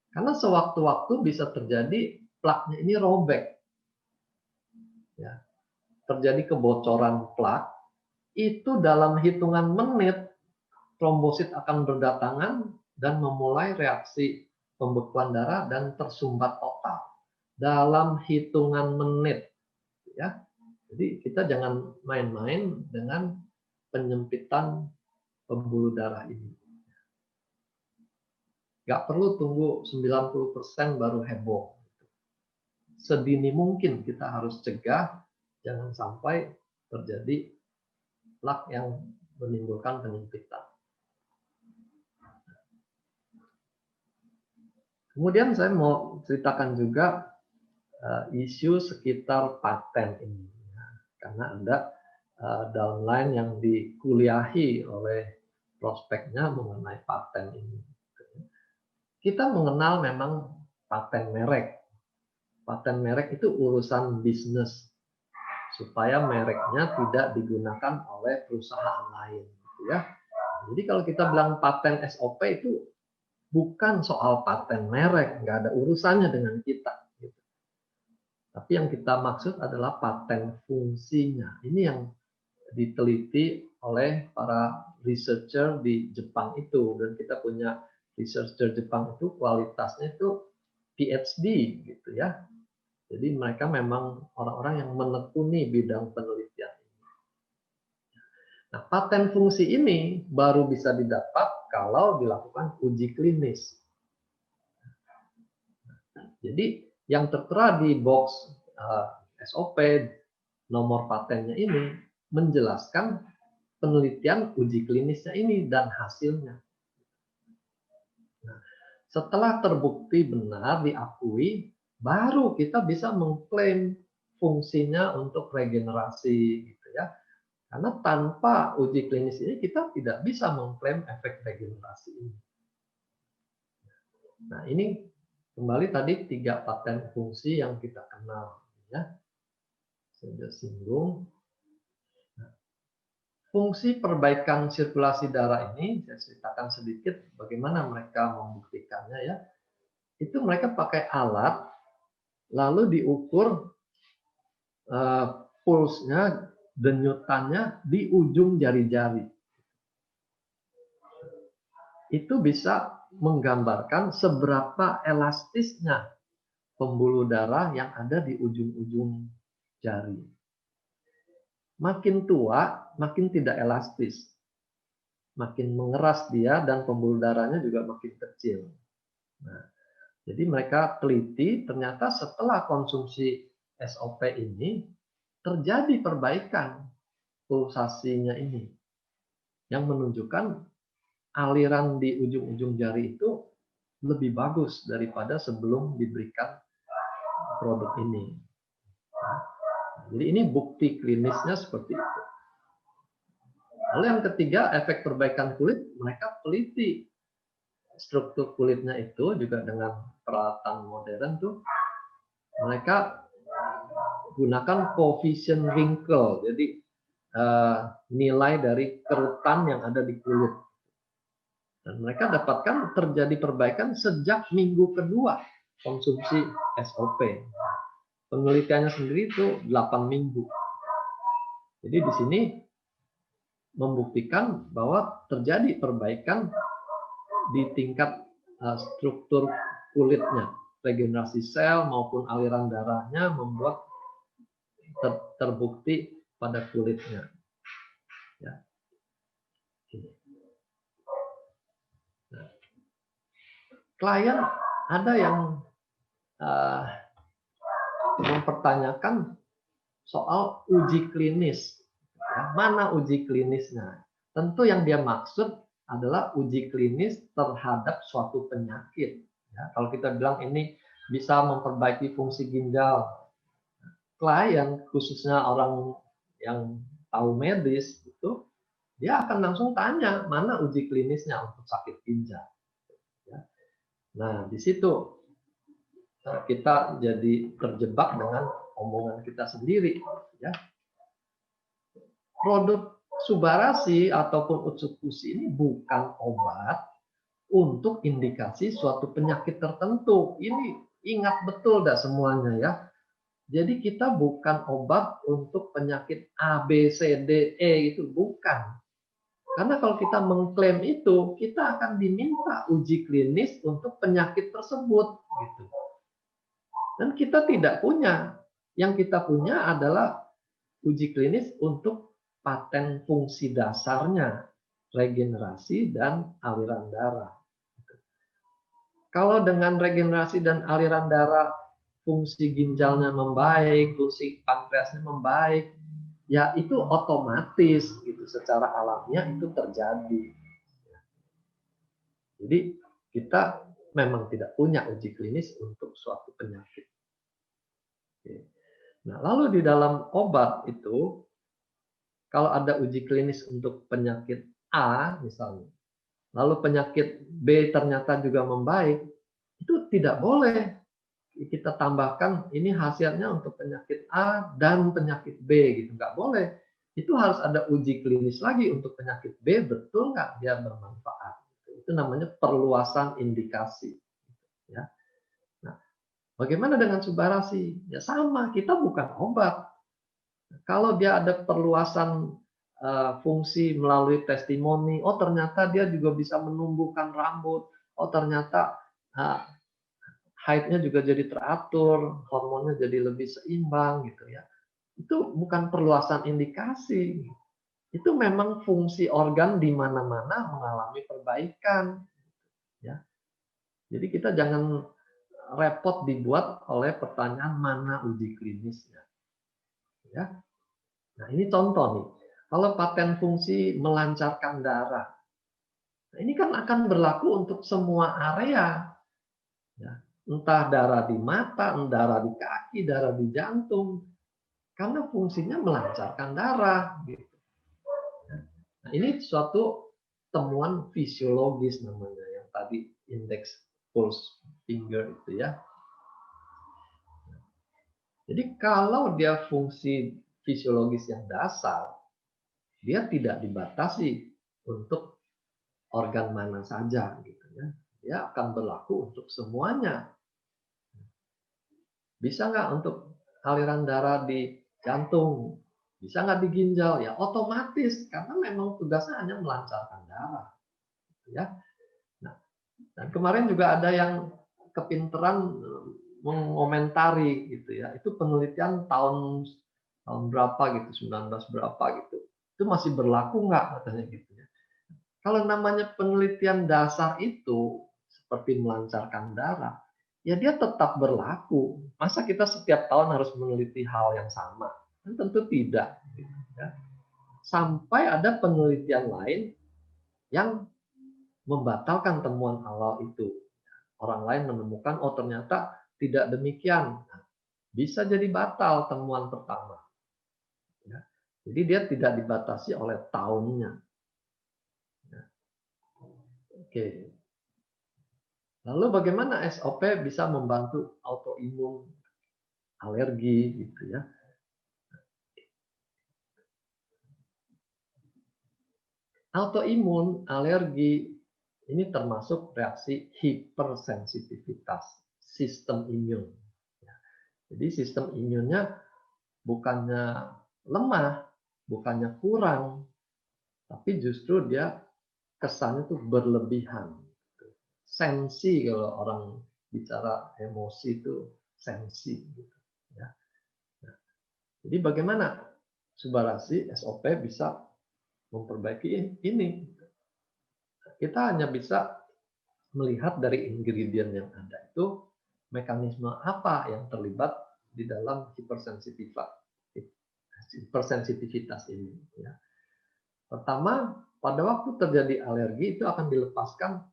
Karena sewaktu-waktu bisa terjadi plaknya ini robek. Ya. Terjadi kebocoran plak, itu dalam hitungan menit, trombosit akan berdatangan dan memulai reaksi pembekuan darah dan tersumbat total. Dalam hitungan menit. Ya. Jadi kita jangan main-main dengan penyempitan pembuluh darah ini. Nggak perlu tunggu 90% baru heboh. Sedini mungkin kita harus cegah, jangan sampai terjadi plak yang menimbulkan penyempitan. Kemudian saya mau ceritakan juga isu sekitar paten ini. Karena ada downline yang dikuliahi oleh prospeknya mengenai paten ini. Kita mengenal memang paten merek. Paten merek itu urusan bisnis, supaya mereknya tidak digunakan oleh perusahaan lain. Ya. Jadi kalau kita bilang paten SOP itu bukan soal paten merek, nggak ada urusannya dengan kita. Tapi yang kita maksud adalah paten fungsinya. Ini yang diteliti oleh para researcher di Jepang itu. Dan kita punya researcher Jepang itu kualitasnya itu PhD gitu ya. Jadi mereka memang orang-orang yang menekuni bidang penelitian ini. Nah, paten fungsi ini baru bisa didapat kalau dilakukan uji klinis. Jadi yang tertera di box SOP nomor patennya ini menjelaskan penelitian uji klinisnya ini dan hasilnya. Nah, setelah terbukti benar, diakui, baru kita bisa mengklaim fungsinya untuk regenerasi gitu ya. Karena tanpa uji klinis ini kita tidak bisa mengklaim efek regenerasi ini. Nah, ini kembali tadi 3 paten fungsi yang kita kenal ya. Sudah singgung. Nah, fungsi perbaikan sirkulasi darah ini saya ceritakan sedikit bagaimana mereka membuktikannya ya. Itu mereka pakai alat lalu diukur pulsnya, denyutannya di ujung jari-jari. Itu bisa menggambarkan seberapa elastisnya pembuluh darah yang ada di ujung-ujung jari. Makin tua, makin tidak elastis. Makin mengeras dia dan pembuluh darahnya juga makin kecil. Nah, jadi mereka teliti, ternyata setelah konsumsi SOP ini, terjadi perbaikan pulsasinya ini. Yang menunjukkan aliran di ujung-ujung jari itu lebih bagus daripada sebelum diberikan produk ini. Jadi ini bukti klinisnya seperti itu. Lalu yang ketiga, efek perbaikan kulit, mereka teliti struktur kulitnya itu juga dengan peralatan modern tuh. Mereka gunakan coefficient wrinkle, jadi nilai dari kerutan yang ada di kulit. Dan mereka dapatkan terjadi perbaikan sejak minggu kedua konsumsi SOP. Penelitiannya sendiri itu 8 minggu. Jadi di sini membuktikan bahwa terjadi perbaikan di tingkat struktur kulitnya. Regenerasi sel maupun aliran darahnya membuat terbukti pada kulitnya. Ya. Nah, klien ada yang mempertanyakan soal uji klinis. Ya, mana uji klinisnya? Tentu yang dia maksud adalah uji klinis terhadap suatu penyakit. Ya, kalau kita bilang ini bisa memperbaiki fungsi ginjal, klien khususnya orang yang tahu medis itu dia akan langsung tanya mana uji klinisnya untuk sakit ginjal. Ya. Nah di situ kita jadi terjebak dengan omongan kita sendiri. Ya. Produk Subarasi ataupun Utsukushi ini bukan obat untuk indikasi suatu penyakit tertentu. Ini ingat betul dah semuanya ya. Jadi kita bukan obat untuk penyakit A, B, C, D, E itu bukan. Karena kalau kita mengklaim itu, kita akan diminta uji klinis untuk penyakit tersebut gitu. Dan kita tidak punya. Yang kita punya adalah uji klinis untuk paten fungsi dasarnya, regenerasi dan aliran darah. Kalau dengan regenerasi dan aliran darah, fungsi ginjalnya membaik, fungsi pankreasnya membaik, ya itu otomatis gitu, secara alamiah itu terjadi. Jadi kita memang tidak punya uji klinis untuk suatu penyakit. Nah, lalu di dalam obat itu, kalau ada uji klinis untuk penyakit A misalnya, lalu penyakit B ternyata juga membaik, itu tidak boleh kita tambahkan ini hasilnya untuk penyakit A dan penyakit B gitu, nggak boleh. Itu harus ada uji klinis lagi untuk penyakit B, betul nggak dia bermanfaat. Itu namanya perluasan indikasi. Ya. Nah, bagaimana dengan subarasi? Ya sama, kita bukan obat. Kalau dia ada perluasan fungsi melalui testimoni, oh ternyata dia juga bisa menumbuhkan rambut, oh ternyata haidnya juga jadi teratur, hormonnya jadi lebih seimbang gitu ya. Itu bukan perluasan indikasi. Itu memang fungsi organ di mana-mana mengalami perbaikan. Ya. Jadi kita jangan repot dibuat oleh pertanyaan mana uji klinisnya. Ya. Nah, ini contoh nih. Kalau paten fungsi melancarkan darah. Nah, ini kan akan berlaku untuk semua area. Ya. Entah darah di mata, entah darah di kaki, darah di jantung. Karena fungsinya melancarkan darah. Gitu. Nah, ini suatu temuan fisiologis namanya, yang tadi indeks pulse finger itu ya. Jadi kalau dia fungsi fisiologis yang dasar, dia tidak dibatasi untuk organ mana saja gitu ya. Dia akan berlaku untuk semuanya. Bisa nggak untuk aliran darah di jantung? Bisa nggak di ginjal? Ya otomatis, karena memang tugasnya hanya melancarkan darah. Ya. Nah, dan kemarin juga ada yang kepinteran mengomentari gitu ya. Itu penelitian tahun berapa gitu, 19 berapa gitu. Itu masih berlaku nggak katanya gitu ya. Kalau namanya penelitian dasar itu seperti melancarkan darah, ya dia tetap berlaku. Masa kita setiap tahun harus meneliti hal yang sama? Kan tentu tidak. Gitu ya. Sampai ada penelitian lain yang membatalkan temuan awal itu. Orang lain menemukan, oh ternyata tidak demikian. Bisa jadi batal temuan pertama. Ya. Jadi dia tidak dibatasi oleh tahunnya. Ya. Oke. Lalu bagaimana SOP bisa membantu autoimun, alergi gitu ya. Autoimun, alergi ini termasuk reaksi hipersensitivitas sistem imun. Jadi sistem imunnya bukannya lemah, bukannya kurang, tapi justru dia kesannya tuh berlebihan. Sensi, kalau orang bicara emosi itu sensi. Gitu, ya. Nah, jadi bagaimana Subarasi SOP bisa memperbaiki ini? Kita hanya bisa melihat dari ingredient yang ada itu mekanisme apa yang terlibat di dalam hipersensitivitas ini. Ya. Pertama, pada waktu terjadi alergi itu akan dilepaskan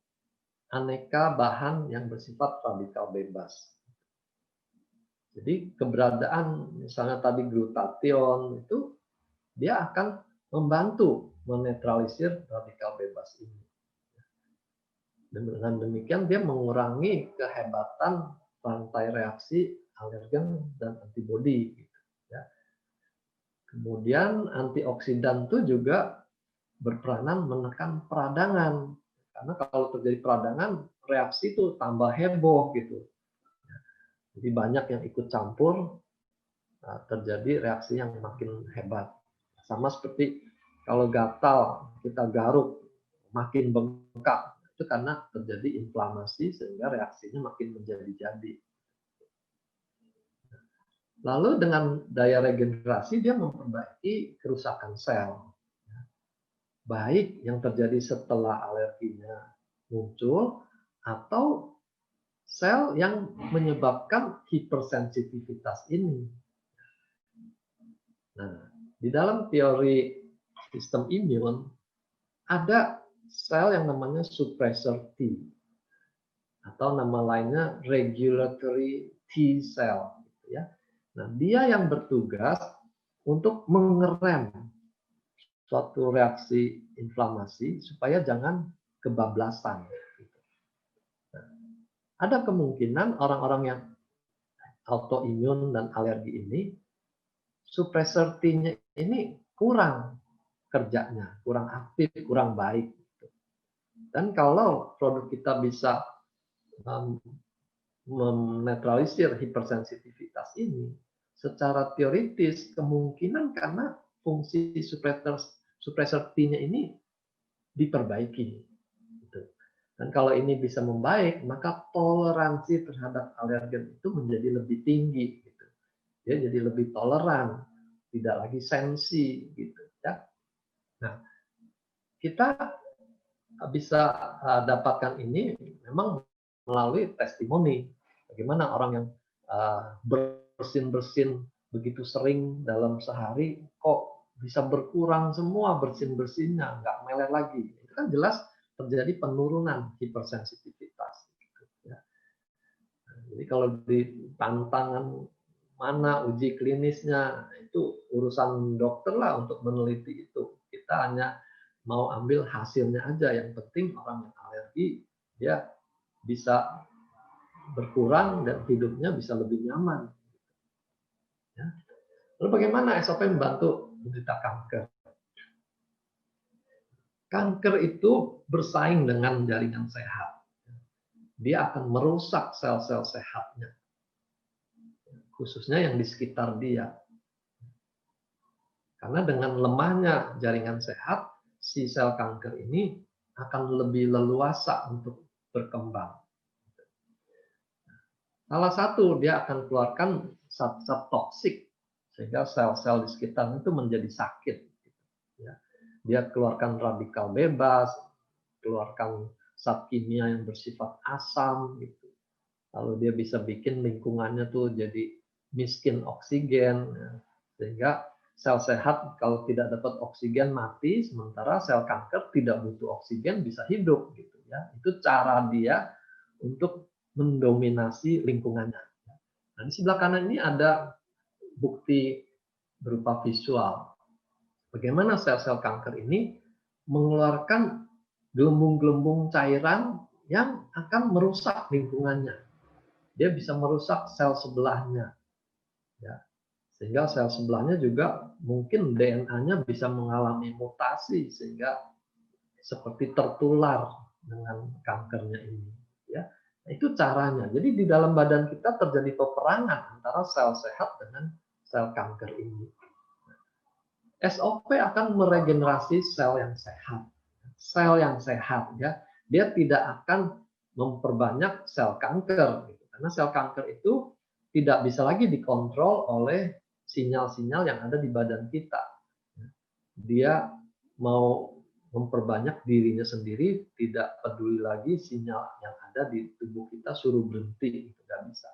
aneka bahan yang bersifat radikal bebas. Jadi keberadaan misalnya tadi glutathione itu dia akan membantu menetralisir radikal bebas ini. Dengan demikian dia mengurangi kehebatan rantai reaksi alergen dan antibodi. Kemudian antioksidan itu juga berperanan menekan peradangan. Karena kalau terjadi peradangan, reaksi itu tambah heboh gitu. Jadi banyak yang ikut campur, terjadi reaksi yang makin hebat. Sama seperti kalau gatal, kita garuk, makin bengkak. Itu karena terjadi inflamasi sehingga reaksinya makin menjadi-jadi. Lalu dengan daya regenerasi dia memperbaiki kerusakan sel. Baik yang terjadi setelah alerginya muncul atau sel yang menyebabkan hipersensitivitas ini. Nah, di dalam teori sistem imun ada sel yang namanya suppressor T atau nama lainnya regulatory T cell, gitu ya. Nah, dia yang bertugas untuk mengerem suatu reaksi inflamasi supaya jangan kebablasan. Gitu. Nah, ada kemungkinan orang-orang yang autoimun dan alergi ini, suppressor T-nya ini kurang kerjanya, kurang aktif, kurang baik. Dan kalau produk kita bisa menetralisir hipersensitivitas ini, secara teoritis kemungkinan karena fungsi suppressor T-nya ini diperbaiki. Gitu. Dan kalau ini bisa membaik, maka toleransi terhadap alergen itu menjadi lebih tinggi. Gitu. Dia jadi lebih toleran, tidak lagi sensi. Gitu, ya. Nah, kita bisa dapatkan ini memang melalui testimoni. Bagaimana orang yang bersin-bersin begitu sering dalam sehari, kok bisa berkurang semua bersin-bersinnya, nggak meleleh lagi. Itu kan jelas terjadi penurunan hipersensitivitas. Ya. Jadi kalau di tantangan mana uji klinisnya, itu urusan dokter lah untuk meneliti itu. Kita hanya mau ambil hasilnya aja. Yang penting orang yang alergi, dia bisa berkurang dan hidupnya bisa lebih nyaman. Ya. Lalu bagaimana SOP membantu menderita kanker? Kanker itu bersaing dengan jaringan sehat. Dia akan merusak sel-sel sehatnya, khususnya yang di sekitar dia. Karena dengan lemahnya jaringan sehat, si sel kanker ini akan lebih leluasa untuk berkembang. Salah satu, dia akan keluarkan zat-zat toksik, sehingga sel-sel di sekitar itu menjadi sakit. Dia keluarkan radikal bebas, keluarkan zat kimia yang bersifat asam, gitu. Lalu dia bisa bikin lingkungannya tuh jadi miskin oksigen, sehingga sel sehat kalau tidak dapat oksigen mati, sementara sel kanker tidak butuh oksigen bisa hidup, gitu ya. Itu cara dia untuk mendominasi lingkungannya. Nah, di sebelah kanan ini ada bukti berupa visual. Bagaimana sel-sel kanker ini mengeluarkan gelembung-gelembung cairan yang akan merusak lingkungannya. Dia bisa merusak sel sebelahnya. Ya. Sehingga sel sebelahnya juga mungkin DNA-nya bisa mengalami mutasi sehingga seperti tertular dengan kankernya ini. Ya. Nah, itu caranya. Jadi di dalam badan kita terjadi peperangan antara sel sehat dengan sel kanker ini. SOP akan meregenerasi sel yang sehat. Sel yang sehat, ya, dia tidak akan memperbanyak sel kanker, gitu. Karena sel kanker itu tidak bisa lagi dikontrol oleh sinyal-sinyal yang ada di badan kita. Dia mau memperbanyak dirinya sendiri, tidak peduli lagi sinyal yang ada di tubuh kita suruh berhenti, itu nggak bisa.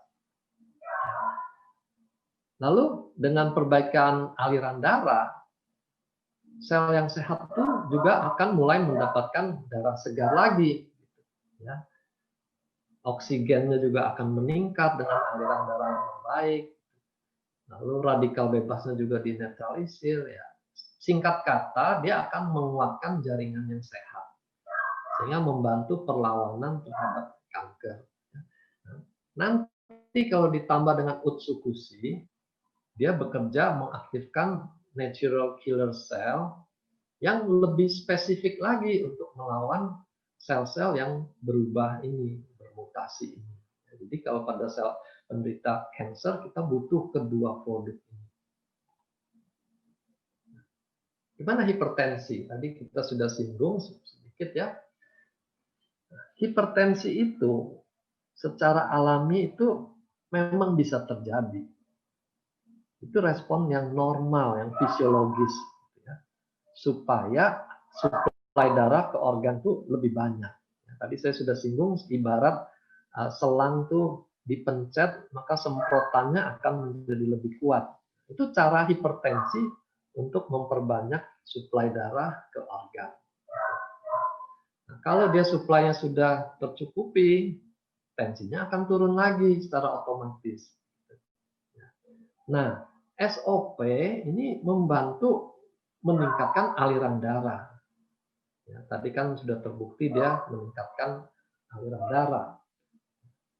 Lalu dengan perbaikan aliran darah, sel yang sehat itu juga akan mulai mendapatkan darah segar lagi. Ya. Oksigennya juga akan meningkat dengan aliran darah yang baik. Lalu radikal bebasnya juga dinetralisir. Ya. Singkat kata, dia akan menguatkan jaringan yang sehat. Sehingga membantu perlawanan terhadap kanker. Nanti kalau ditambah dengan Utsukushi, dia bekerja mengaktifkan natural killer cell yang lebih spesifik lagi untuk melawan sel-sel yang berubah ini, bermutasi ini. Jadi kalau pada sel penderita kanker, kita butuh kedua produk ini. Gimana hipertensi? Tadi kita sudah singgung sedikit ya. Hipertensi itu secara alami itu memang bisa terjadi. Itu respon yang normal, yang fisiologis, ya, supaya suplai darah ke organ tuh lebih banyak. Ya, tadi saya sudah singgung, ibarat selang tuh dipencet, maka semprotannya akan menjadi lebih kuat. Itu cara hipertensi untuk memperbanyak suplai darah ke organ. Nah, kalau dia suplainya sudah tercukupi, tensinya akan turun lagi secara otomatis. Nah, SOP ini membantu meningkatkan aliran darah. Ya, tadi kan sudah terbukti dia meningkatkan aliran darah.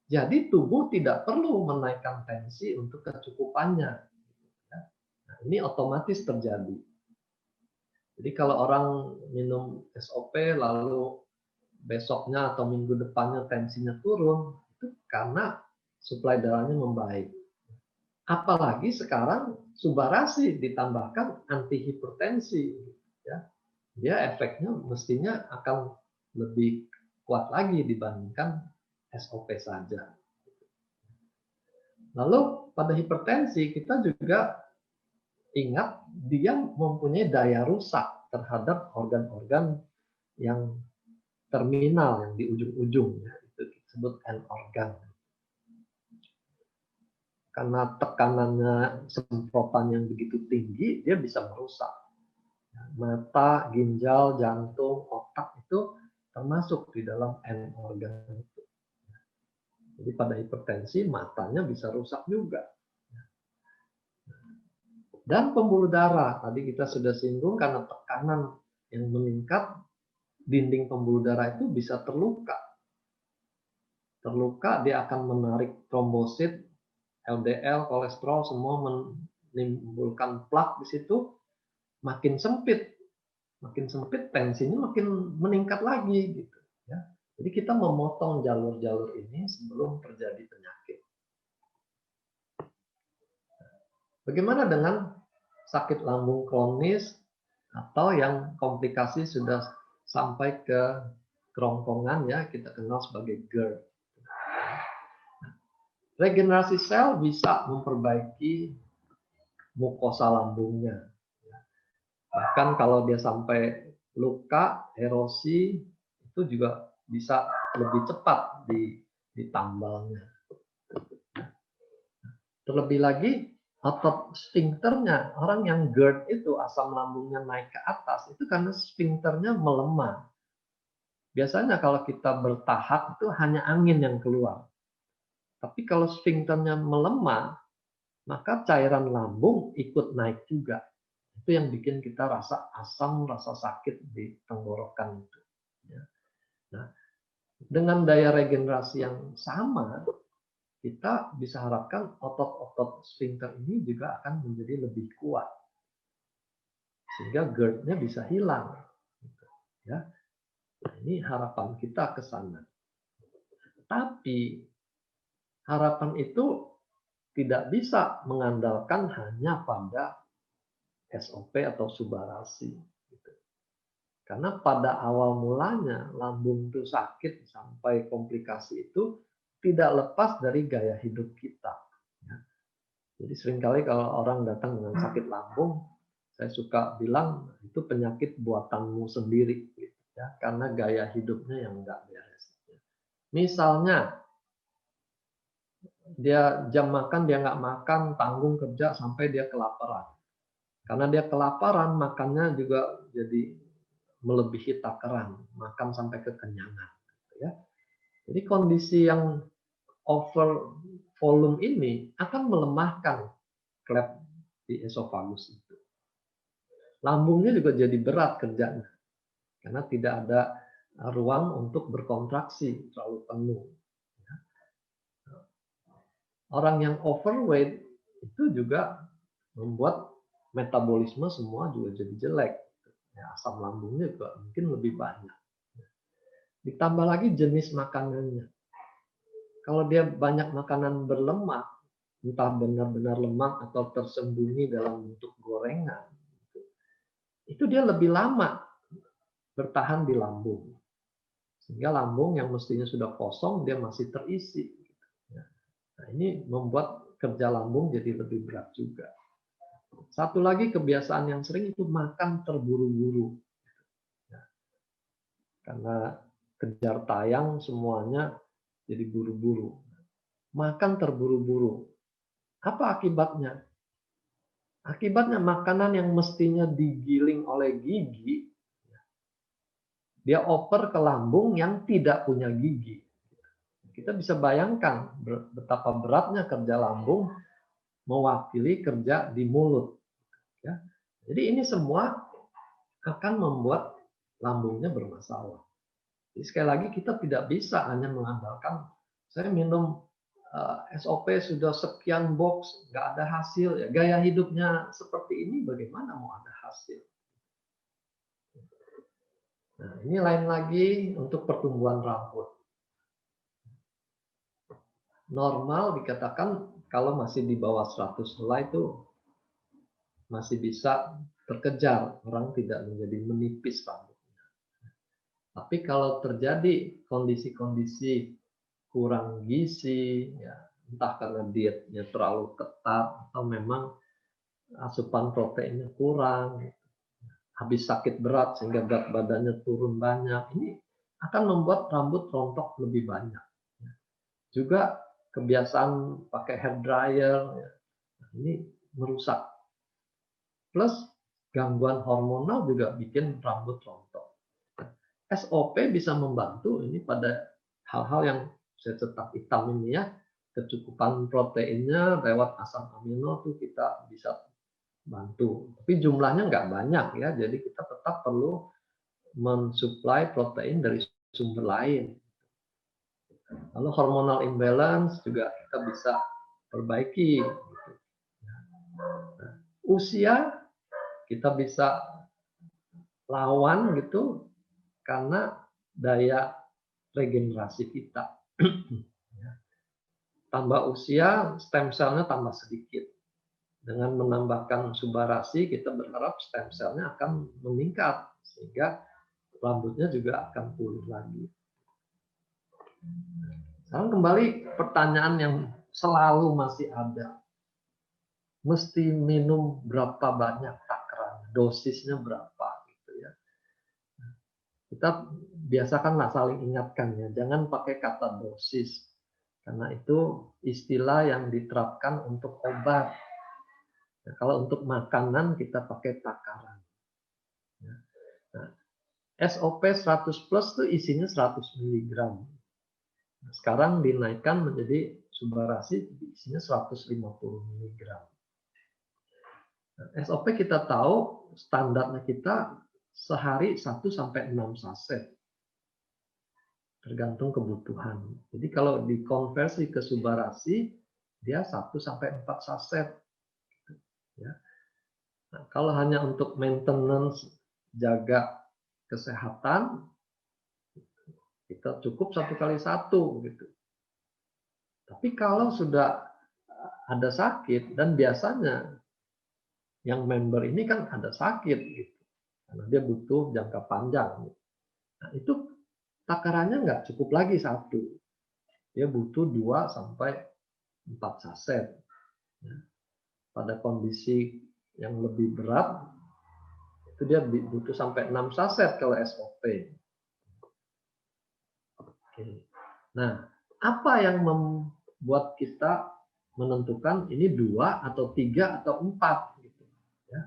Jadi tubuh tidak perlu menaikkan tensi untuk kecukupannya. Nah, ini otomatis terjadi. Jadi kalau orang minum SOP lalu besoknya atau minggu depannya tensinya turun, itu karena suplai darahnya membaik. Apalagi sekarang subarasi ditambahkan antihipertensi, ya, dia efeknya mestinya akan lebih kuat lagi dibandingkan SOP saja. Lalu pada hipertensi kita juga ingat dia mempunyai daya rusak terhadap organ-organ yang terminal, yang di ujung-ujung, ya, itu disebut end organ. Karena tekanannya semprotan yang begitu tinggi, dia bisa merusak. Mata, ginjal, jantung, otak itu termasuk di dalam end organ itu. Jadi pada hipertensi matanya bisa rusak juga. Dan pembuluh darah, tadi kita sudah singgung karena tekanan yang meningkat, dinding pembuluh darah itu bisa terluka. Terluka dia akan menarik trombosit, LDL, kolesterol, semua menimbulkan plak di situ, makin sempit tensinya makin meningkat lagi gitu, ya. Jadi kita memotong jalur-jalur ini sebelum terjadi penyakit. Bagaimana dengan sakit lambung kronis atau yang komplikasi sudah sampai ke kerongkongan, ya, kita kenal sebagai GERD. Regenerasi sel bisa memperbaiki mukosa lambungnya. Bahkan kalau dia sampai luka, erosi, itu juga bisa lebih cepat ditambalnya. Terlebih lagi, otot sfinkternya, orang yang GERD itu asam lambungnya naik ke atas, itu karena sfinkternya melemah. Biasanya kalau kita bertahap itu hanya angin yang keluar. Tapi kalau sfinkternya melemah, maka cairan lambung ikut naik juga. Itu yang bikin kita rasa asam, rasa sakit di tenggorokan itu. Nah, dengan daya regenerasi yang sama, kita bisa harapkan otot-otot sfinkter ini juga akan menjadi lebih kuat. Sehingga GERD-nya bisa hilang. Ya. Nah, ini harapan kita ke sana. Tapi harapan itu tidak bisa mengandalkan hanya pada SOP atau subarasi. Karena pada awal mulanya lambung itu sakit sampai komplikasi itu tidak lepas dari gaya hidup kita. Jadi seringkali kalau orang datang dengan sakit lambung, saya suka bilang itu penyakit buatanmu sendiri, ya, karena gaya hidupnya yang nggak beres. Misalnya dia jam makan dia nggak makan, tanggung kerja sampai dia kelaparan. Karena dia kelaparan, makannya juga jadi melebihi takaran, makan sampai kekenyangan. Ya. Jadi kondisi yang over volume ini akan melemahkan klep di esofagus itu. Lambungnya juga jadi berat kerjanya, karena tidak ada ruang untuk berkontraksi terlalu penuh. Orang yang overweight itu juga membuat metabolisme semua juga jadi jelek. Ya, asam lambungnya juga mungkin lebih banyak. Ditambah lagi jenis makanannya. Kalau dia banyak makanan berlemak, entah benar-benar lemak atau tersembunyi dalam bentuk gorengan, itu dia lebih lama bertahan di lambung. Sehingga lambung yang mestinya sudah kosong, dia masih terisi. Nah, ini membuat kerja lambung jadi lebih berat juga. Satu lagi kebiasaan yang sering itu makan terburu-buru. Ya, karena kejar tayang semuanya jadi buru-buru. Makan terburu-buru. Apa akibatnya? Akibatnya makanan yang mestinya digiling oleh gigi, dia oper ke lambung yang tidak punya gigi. Kita bisa bayangkan betapa beratnya kerja lambung mewakili kerja di mulut. Ya. Jadi ini semua akan membuat lambungnya bermasalah. Jadi sekali lagi kita tidak bisa hanya mengandalkan saya minum SOP sudah sekian box, nggak ada hasil. Ya, gaya hidupnya seperti ini bagaimana mau ada hasil? Nah, ini lain lagi untuk pertumbuhan rambut. Normal dikatakan kalau masih di bawah 100 helai itu masih bisa terkejar, orang tidak menjadi menipis rambutnya. Tapi kalau terjadi kondisi-kondisi kurang gizi, ya, entah karena dietnya terlalu ketat atau memang asupan proteinnya kurang, habis sakit berat sehingga berat badannya turun banyak, ini akan membuat rambut rontok lebih banyak. Juga kebiasaan pakai hair dryer, ya, ini merusak. Plus gangguan hormonal juga bikin rambut rontok. SOP bisa membantu ini pada hal-hal yang saya cetak hitam ini ya, kecukupan proteinnya lewat asam amino tuh kita bisa bantu. Tapi jumlahnya nggak banyak ya, jadi kita tetap perlu mensuplai protein dari sumber lain. Lalu hormonal imbalance juga kita bisa perbaiki. Nah, usia kita bisa lawan gitu karena daya regenerasi kita. Tambah usia, stem cell-nya tambah sedikit. Dengan menambahkan subarasi, kita berharap stem cell-nya akan meningkat sehingga rambutnya juga akan pulih lagi. Sekarang kembali pertanyaan yang selalu masih ada. Mesti minum berapa banyak takaran, dosisnya berapa gitu ya. Kita biasakanlah saling ingatkan ya, jangan pakai kata dosis. Karena itu istilah yang diterapkan untuk obat. Nah, kalau untuk makanan kita pakai takaran. Nah, SOP 100 plus itu isinya 100 mg. Nah, sekarang dinaikkan menjadi subarasi isinya 150 mg. Nah, SOP kita tahu standarnya kita sehari 1 sampai 6 saset. Tergantung kebutuhan. Jadi kalau dikonversi ke subarasi dia 1 sampai 4 saset. Ya. Nah, kalau hanya untuk maintenance jaga kesehatan kita cukup 1 kali 1 gitu. Tapi kalau sudah ada sakit dan biasanya yang member ini kan ada sakit gitu. Karena dia butuh jangka panjang. Nah, itu takarannya nggak cukup lagi 1. Dia butuh 2 sampai 4 saset. Pada kondisi yang lebih berat itu dia butuh sampai 6 saset kalau SOP. Oke. Nah, apa yang membuat kita menentukan ini 2 atau 3 atau 4 gitu ya.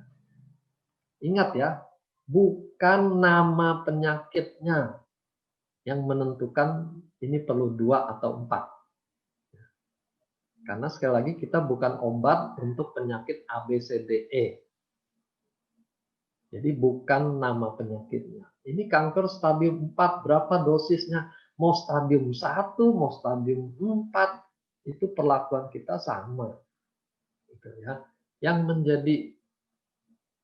Ingat ya, bukan nama penyakitnya yang menentukan ini perlu 2 atau 4. Karena sekali lagi kita bukan obat untuk penyakit A, B, C, D, E. Jadi bukan nama penyakitnya. Ini kanker stadium 4, berapa dosisnya? Mau stadium 1, mau stadium 4, itu perlakuan kita sama. Gitu ya. Yang menjadi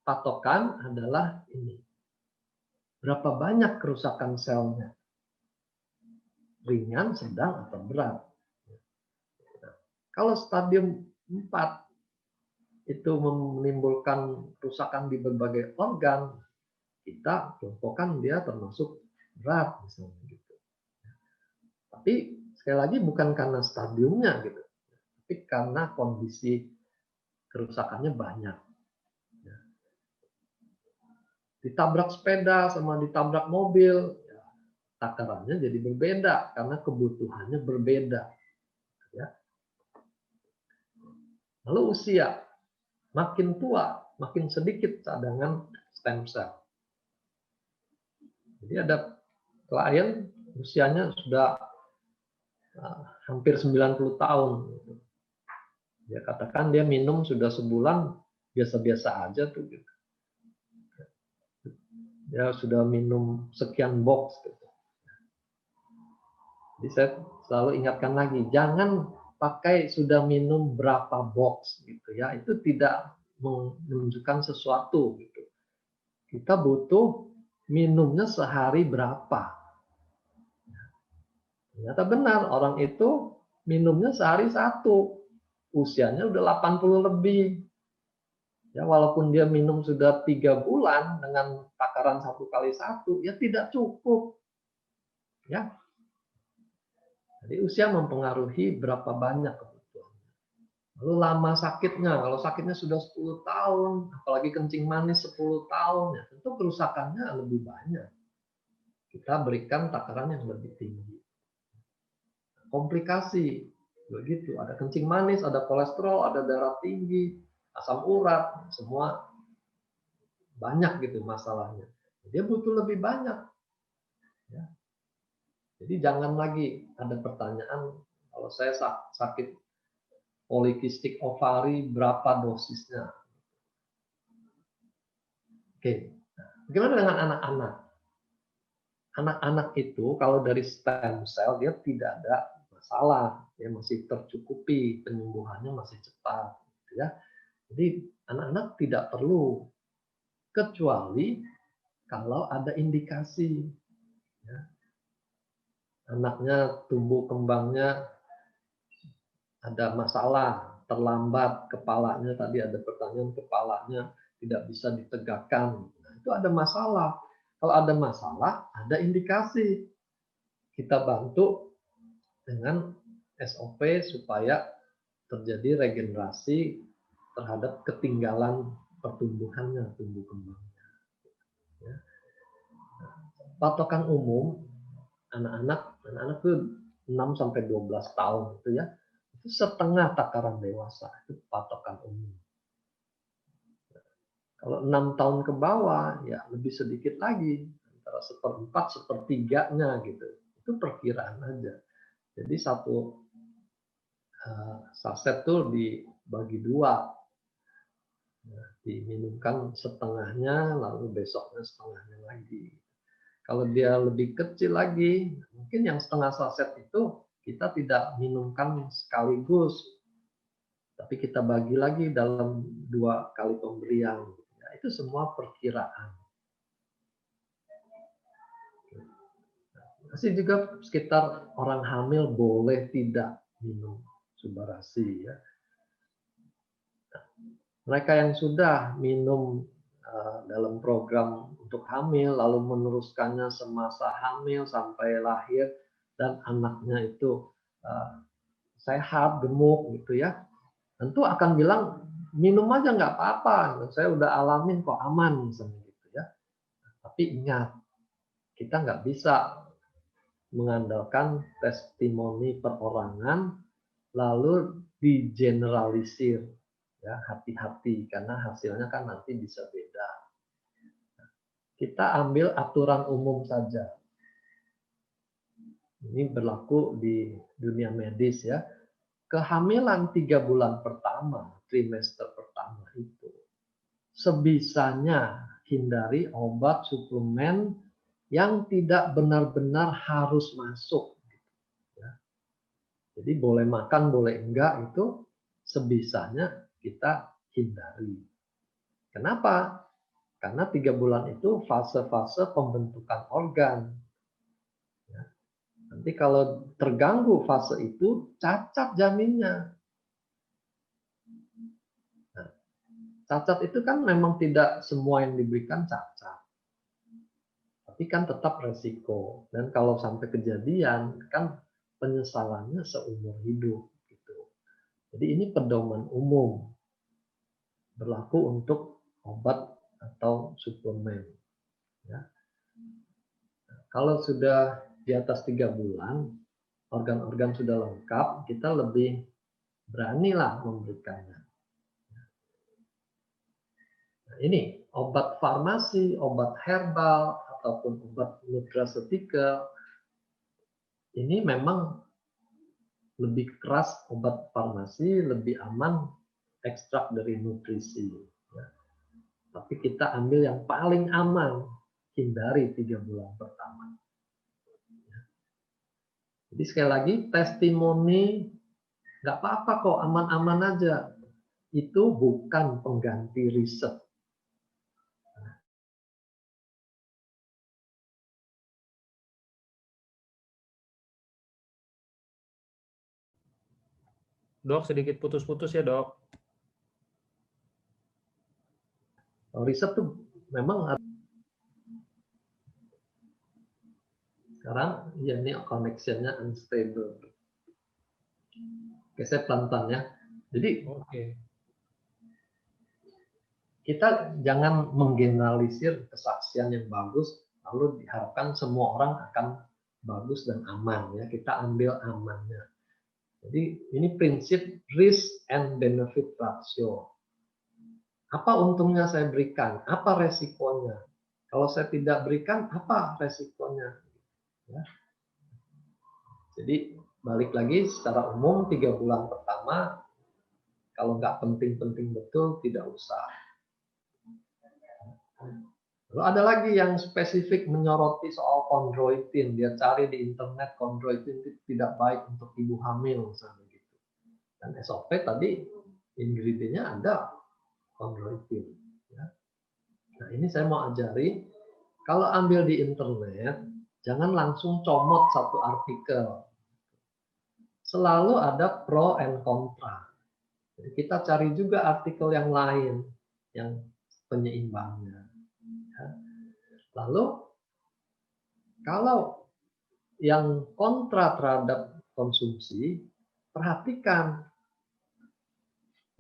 patokan adalah ini. Berapa banyak kerusakan selnya? Ringan, sedang, atau berat. Kalau stadium 4 itu menimbulkan kerusakan di berbagai organ, kita kelompokkan dia termasuk berat misalnya gitu. Tapi sekali lagi bukan karena stadiumnya gitu, tapi karena kondisi kerusakannya banyak. ditabrak sepeda sama ditabrak mobil, ya, takarannya jadi berbeda karena kebutuhannya berbeda. Ya. Lalu usia, makin tua, makin sedikit cadangan stem cell. Jadi ada klien usianya sudah hampir 90 tahun. Dia katakan dia minum sudah sebulan biasa-biasa aja tuh. Dia sudah minum sekian box. Jadi saya selalu ingatkan lagi, jangan pakai sudah minum berapa box gitu ya. Itu tidak menunjukkan sesuatu gitu. Kita butuh minumnya sehari berapa. Ternyata benar, orang itu minumnya sehari 1. Usianya udah 80 lebih. Ya, walaupun dia minum sudah 3 bulan dengan takaran 1x1, ya tidak cukup. Ya. Jadi usia mempengaruhi berapa banyak kebutuhannya. Lalu lama sakitnya, kalau sakitnya sudah 10 tahun, apalagi kencing manis 10 tahun, ya tentu kerusakannya lebih banyak. Kita berikan takaran yang lebih tinggi. Komplikasi, begitu. Ada kencing manis, ada kolesterol, ada darah tinggi, asam urat, semua banyak gitu masalahnya. Dia butuh lebih banyak. Ya. Jadi jangan lagi ada pertanyaan, kalau saya sakit polikistik ovari, berapa dosisnya? Oke, bagaimana dengan anak-anak? Anak-anak itu kalau dari stem cell dia tidak ada masalah, dia masih tercukupi, penyembuhannya masih cepat, ya. Jadi anak-anak tidak perlu, kecuali kalau ada indikasi, ya. Anaknya tumbuh kembangnya ada masalah, terlambat, kepalanya tadi ada pertanyaan, kepalanya tidak bisa ditegakkan, nah, itu ada masalah. Kalau ada masalah, ada indikasi. Kita bantu dengan SOP supaya terjadi regenerasi terhadap ketinggalan pertumbuhannya, tumbuh kembangnya. Ya. Patokan umum anak-anak itu 6 sampai 12 tahun itu ya. Itu setengah takaran dewasa, itu patokan umum. Kalau 6 tahun ke bawah ya lebih sedikit lagi, antara 1/4, 1/3-nya gitu. Itu perkiraan aja. Jadi satu saset tuh dibagi 2. Nah, diminumkan setengahnya, lalu besoknya setengahnya lagi. Kalau dia lebih kecil lagi, mungkin yang setengah saset itu kita tidak minumkan sekaligus, tapi kita bagi lagi dalam 2 kali pemberian. Ya, itu semua perkiraan. Masih juga sekitar orang hamil boleh tidak minum subarasi ya. Mereka yang sudah minum dalam program untuk hamil, lalu meneruskannya semasa hamil sampai lahir, dan anaknya itu sehat, gemuk gitu ya, tentu akan bilang minum aja nggak apa-apa, saya udah alamin kok aman misalnya gitu ya. Tapi ingat, kita nggak bisa mengandalkan testimoni perorangan lalu digeneralisir. Ya, hati-hati karena hasilnya kan nanti bisa beda. Kita ambil aturan umum saja. Ini berlaku di dunia medis ya. Kehamilan 3 bulan pertama, trimester pertama itu, sebisanya hindari obat suplemen yang tidak benar-benar harus masuk. Jadi boleh makan, boleh enggak, itu sebisanya kita hindari. Kenapa? Karena 3 bulan itu fase-fase pembentukan organ. Ya. Nanti kalau terganggu fase itu, cacat janinnya. Nah, cacat itu kan memang tidak semua yang diberikan cacat. Tapi kan tetap resiko. Dan kalau sampai kejadian, kan penyesalannya seumur hidup. Gitu. Jadi ini pedoman umum. Berlaku untuk obat atau suplemen. Ya. Kalau sudah di atas 3 bulan, organ-organ sudah lengkap, kita lebih beranilah memberikannya. Nah, ini obat farmasi, obat herbal, ataupun obat nutraceutical, ini memang lebih keras obat farmasi, lebih aman ekstrak dari nutrisi. Ya. Tapi kita ambil yang paling aman, hindari 3 bulan pertama. Ya. Jadi sekali lagi, testimoni nggak apa-apa kok, aman-aman aja. Itu bukan pengganti riset.
Dok, sedikit putus-putus ya, Dok.
Riset tuh memang sekarang ya ini connection-nya unstable. Oke, saya pelan-pelan ya. Jadi kita jangan menggeneralisir kesaksian yang bagus lalu diharapkan semua orang akan bagus dan aman ya. Kita ambil amannya. Jadi ini prinsip risk and benefit ratio. Apa untungnya saya berikan? Apa resikonya? Kalau saya tidak berikan, apa resikonya? Ya. Jadi balik lagi secara umum 3 bulan pertama kalau nggak penting-penting betul tidak usah. Lalu ada lagi yang spesifik menyoroti soal chondroitin. Dia cari di internet chondroitin itu tidak baik untuk ibu hamil misalnya gitu. Dan SOP tadi ingredientnya ada chondroitin. Ya. Nah ini saya mau ajari, kalau ambil di internet jangan langsung comot satu artikel. Selalu ada pro and kontra. Jadi kita cari juga artikel yang lain yang penyeimbangnya. Ya. Lalu kalau yang kontra terhadap konsumsi, perhatikan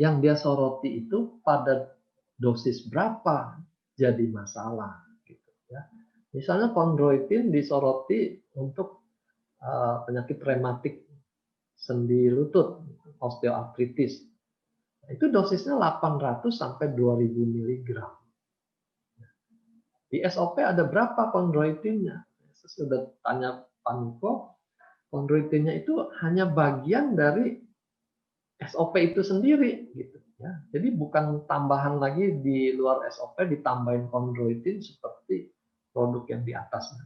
yang dia soroti itu pada dosis berapa jadi masalah. Gitu, ya. Misalnya chondroitin disoroti untuk penyakit rematik sendi lutut, osteoartritis. Itu dosisnya 800 sampai 2000 mg. Di SOP ada berapa chondroitinnya? Saya sudah tanya Pak Niko, chondroitinnya itu hanya bagian dari SOP itu sendiri gitu ya. Jadi bukan tambahan lagi di luar SOP ditambahin chondroitin seperti produk yang di atasnya.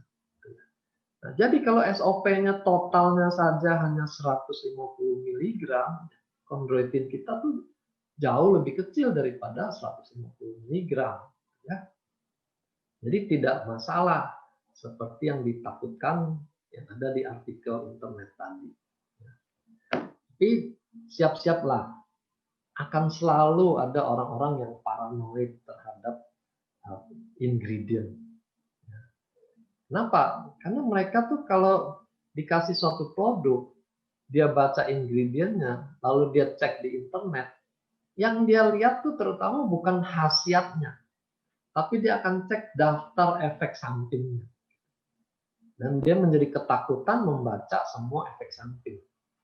Nah, jadi kalau SOP-nya totalnya saja hanya 150 mg, chondroitin kita tuh jauh lebih kecil daripada 150 mg ya. Jadi tidak masalah seperti yang ditakutkan yang ada di artikel internet tadi. Tapi siap-siaplah, akan selalu ada orang-orang yang paranoid terhadap ingredient. Kenapa? Karena mereka tuh kalau dikasih suatu produk, dia baca ingredientnya, lalu dia cek di internet, yang dia lihat tuh terutama bukan khasiatnya, tapi dia akan cek daftar efek sampingnya. Dan dia menjadi ketakutan membaca semua efek samping.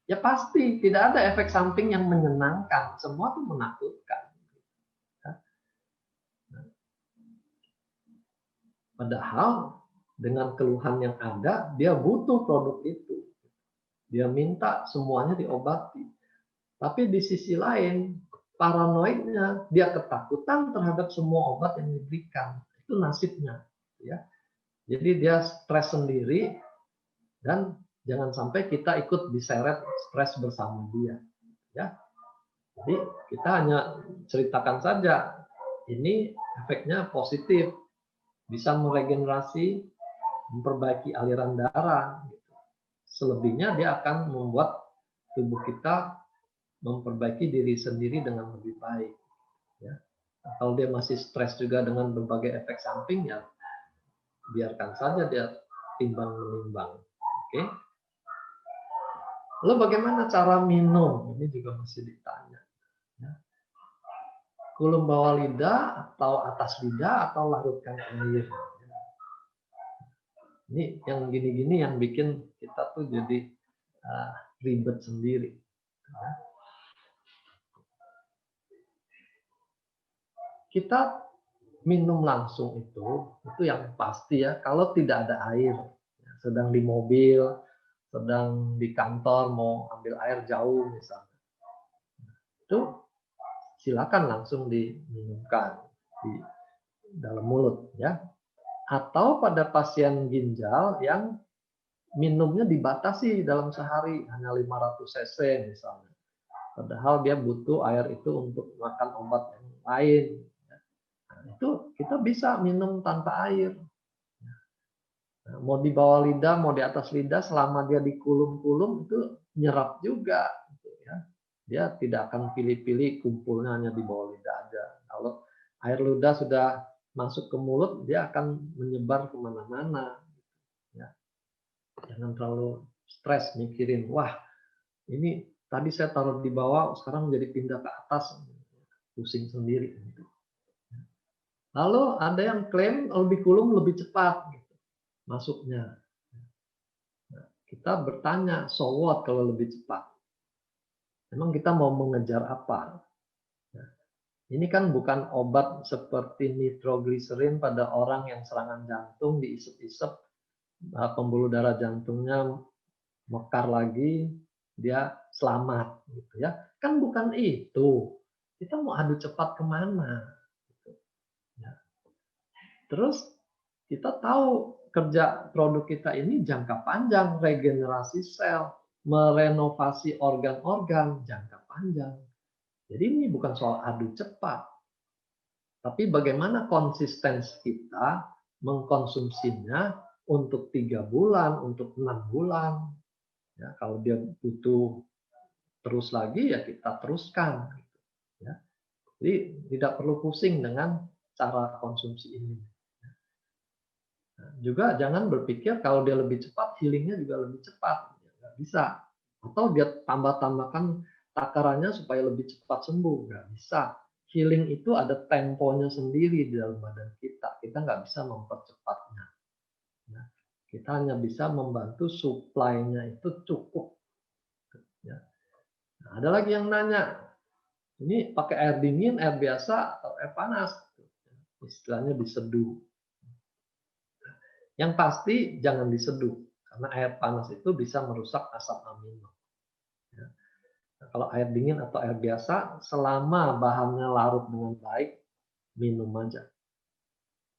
Ya pasti tidak ada efek samping yang menyenangkan, semua itu menakutkan. Padahal dengan keluhan yang ada, dia butuh produk itu. Dia minta semuanya diobati. Tapi di sisi lain, paranoidnya, dia ketakutan terhadap semua obat yang diberikan. Itu nasibnya. Ya. Jadi dia stres sendiri, dan jangan sampai kita ikut diseret stres bersama dia. Ya. Jadi kita hanya ceritakan saja, ini efeknya positif, bisa meregenerasi, memperbaiki aliran darah. Selebihnya dia akan membuat tubuh kita memperbaiki diri sendiri dengan lebih baik. Ya. Kalau dia masih stres juga dengan berbagai efek samping, ya biarkan saja dia timbang menimbang. Oke. Lalu bagaimana cara minum? Ini juga masih ditanya. Ya. Kulum bawah lidah atau atas lidah atau larutkan air. Ini yang gini-gini yang bikin kita tuh jadi ribet sendiri. Kita minum langsung itu yang pasti ya. Kalau tidak ada air, sedang di mobil, sedang di kantor mau ambil air jauh misalnya, itu silakan langsung diminumkan di dalam mulut ya. Atau pada pasien ginjal yang minumnya dibatasi dalam sehari hanya 500 cc misalnya. Padahal dia butuh air itu untuk makan obat yang lain. Nah, itu kita bisa minum tanpa air. Nah, mau di bawah lidah, mau di atas lidah, selama dia dikulum-kulum itu nyerap juga. Gitu ya. Dia tidak akan pilih-pilih kumpulnya hanya di bawah lidah aja. Kalau air ludah sudah masuk ke mulut, dia akan menyebar kemana-mana. Ya. Jangan terlalu stres mikirin, wah ini tadi saya taruh di bawah, sekarang jadi pindah ke atas, pusing sendiri. Lalu ada yang klaim lebih kulum lebih cepat gitu, masuknya. Nah, kita bertanya, so what kalau lebih cepat? Memang kita mau mengejar apa? Nah, ini kan bukan obat seperti nitrogliserin pada orang yang serangan jantung diisep-isep, pembuluh darah jantungnya mekar lagi, dia selamat gitu ya. Kan bukan itu. Kita mau adu cepat kemana? Gitu, ya. Terus kita tahu kerja produk kita ini jangka panjang, regenerasi sel, merenovasi organ-organ jangka panjang. Jadi ini bukan soal adu cepat, tapi bagaimana konsistensi kita mengkonsumsinya untuk 3 bulan, untuk 6 bulan. Ya, kalau dia butuh terus lagi ya kita teruskan. Ya. Jadi tidak perlu pusing dengan cara konsumsi ini. Nah, juga jangan berpikir kalau dia lebih cepat, healingnya juga lebih cepat. Ya, nggak bisa. Atau dia tambah-tambahkan takarannya supaya lebih cepat sembuh. Nggak bisa. Healing itu ada temponya sendiri di dalam badan kita. Kita nggak bisa mempercepatnya. Ya. Kita hanya bisa membantu supply-nya itu cukup. Ya. Nah, ada lagi yang nanya, ini pakai air dingin, air biasa, atau air panas? Istilahnya diseduh. Yang pasti jangan diseduh, karena air panas itu bisa merusak asam amino. Ya. Nah, kalau air dingin atau air biasa, selama bahannya larut dengan baik, minum aja.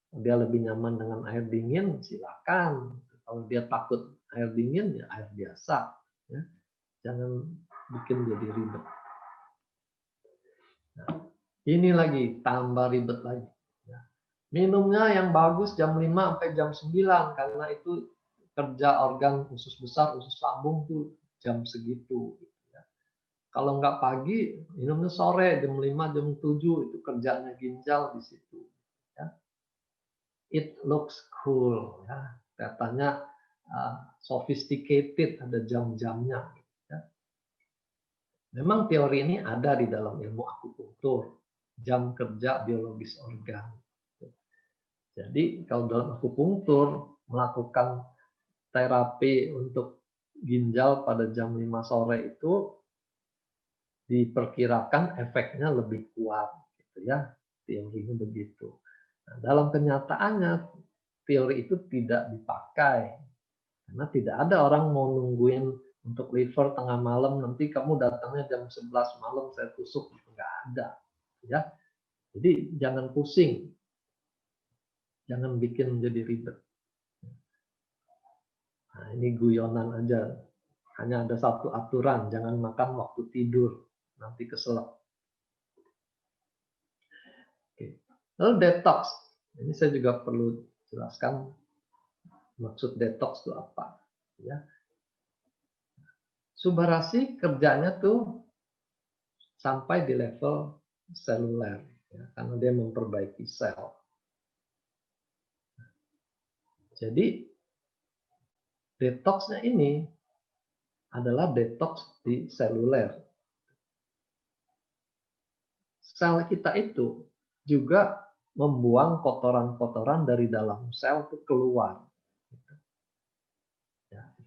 Kalau dia lebih nyaman dengan air dingin, silakan. Kalau dia takut air dingin, ya air biasa. Ya. Jangan bikin jadi ribet. Nah, ini lagi, tambah ribet lagi. Minumnya yang bagus jam 5 sampai jam 9 karena itu kerja organ usus besar, usus lambung tuh jam segitu. Ya. Kalau nggak pagi, minumnya sore jam 5, jam 7 itu kerjanya ginjal di situ. Ya. It looks cool, ya. Katanya sophisticated, ada jam-jamnya. Ya. Memang teori ini ada di dalam ilmu akupunktur, jam kerja biologis organ. Jadi kalau dalam akupunktur melakukan terapi untuk ginjal pada jam 5 sore itu diperkirakan efeknya lebih kuat gitu ya. Teorinya begitu. Nah, dalam kenyataannya teori itu tidak dipakai karena tidak ada orang mau nungguin untuk liver tengah malam, nanti kamu datangnya jam 11 malam saya tusuk, nggak ada ya. Jadi jangan pusing. Jangan bikin jadi ribet. Nah, ini guyonan aja. Hanya ada satu aturan, jangan makan waktu tidur. Nanti keselak. Oke. Lalu detox. Ini saya juga perlu jelaskan maksud detox itu apa. Ya. Subbarasi kerjanya tuh sampai di level seluler. Ya, karena dia memperbaiki sel. Jadi detoxnya ini adalah detox di seluler. Sel kita itu juga membuang kotoran-kotoran dari dalam sel itu keluar.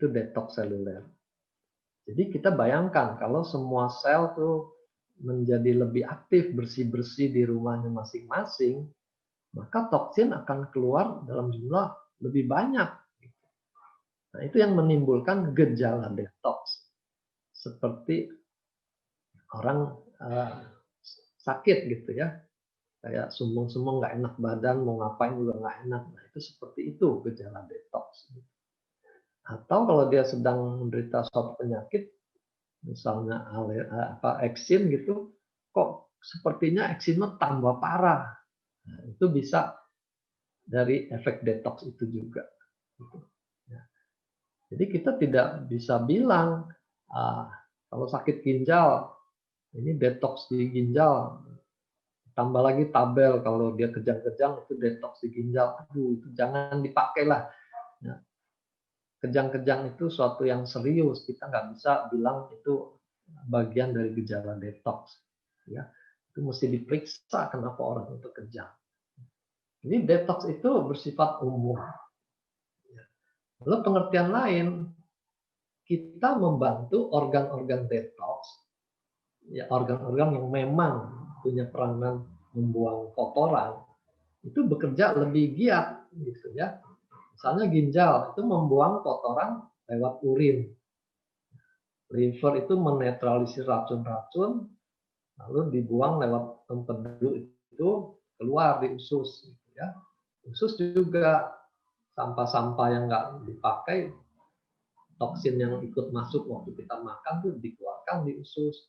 Itu detox seluler. Jadi kita bayangkan kalau semua sel tuh menjadi lebih aktif bersih-bersih di rumahnya masing-masing, maka toksin akan keluar dalam jumlah lebih banyak. Nah, itu yang menimbulkan gejala detox. Seperti orang sakit gitu ya. Kayak sumbung-sumbung nggak enak badan, mau ngapain juga nggak enak. Nah, itu seperti itu gejala detox. Atau kalau dia sedang menderita suatu penyakit, misalnya eksim gitu, kok sepertinya eksimnya tambah parah. Nah, itu bisa dari efek detox itu juga. Jadi kita tidak bisa bilang kalau sakit ginjal ini detox di ginjal, tambah lagi tabel kalau dia kejang-kejang itu detox di ginjal. Aduh, itu jangan dipakai lah. Ya. Kejang-kejang itu suatu yang serius, kita nggak bisa bilang itu bagian dari gejala detox. Ya, itu mesti diperiksa kenapa orang itu kejang. Ini detox itu bersifat umum. Lalu pengertian lain, kita membantu organ-organ detox, ya organ-organ yang memang punya peranan membuang kotoran, itu bekerja lebih giat, gitu ya. Misalnya ginjal itu membuang kotoran lewat urin. Liver itu menetralisir racun-racun, lalu dibuang lewat empedu itu keluar di usus. Gitu ya. Usus juga sampah-sampah yang nggak dipakai, toksin yang ikut masuk waktu kita makan tuh dikeluarkan di usus.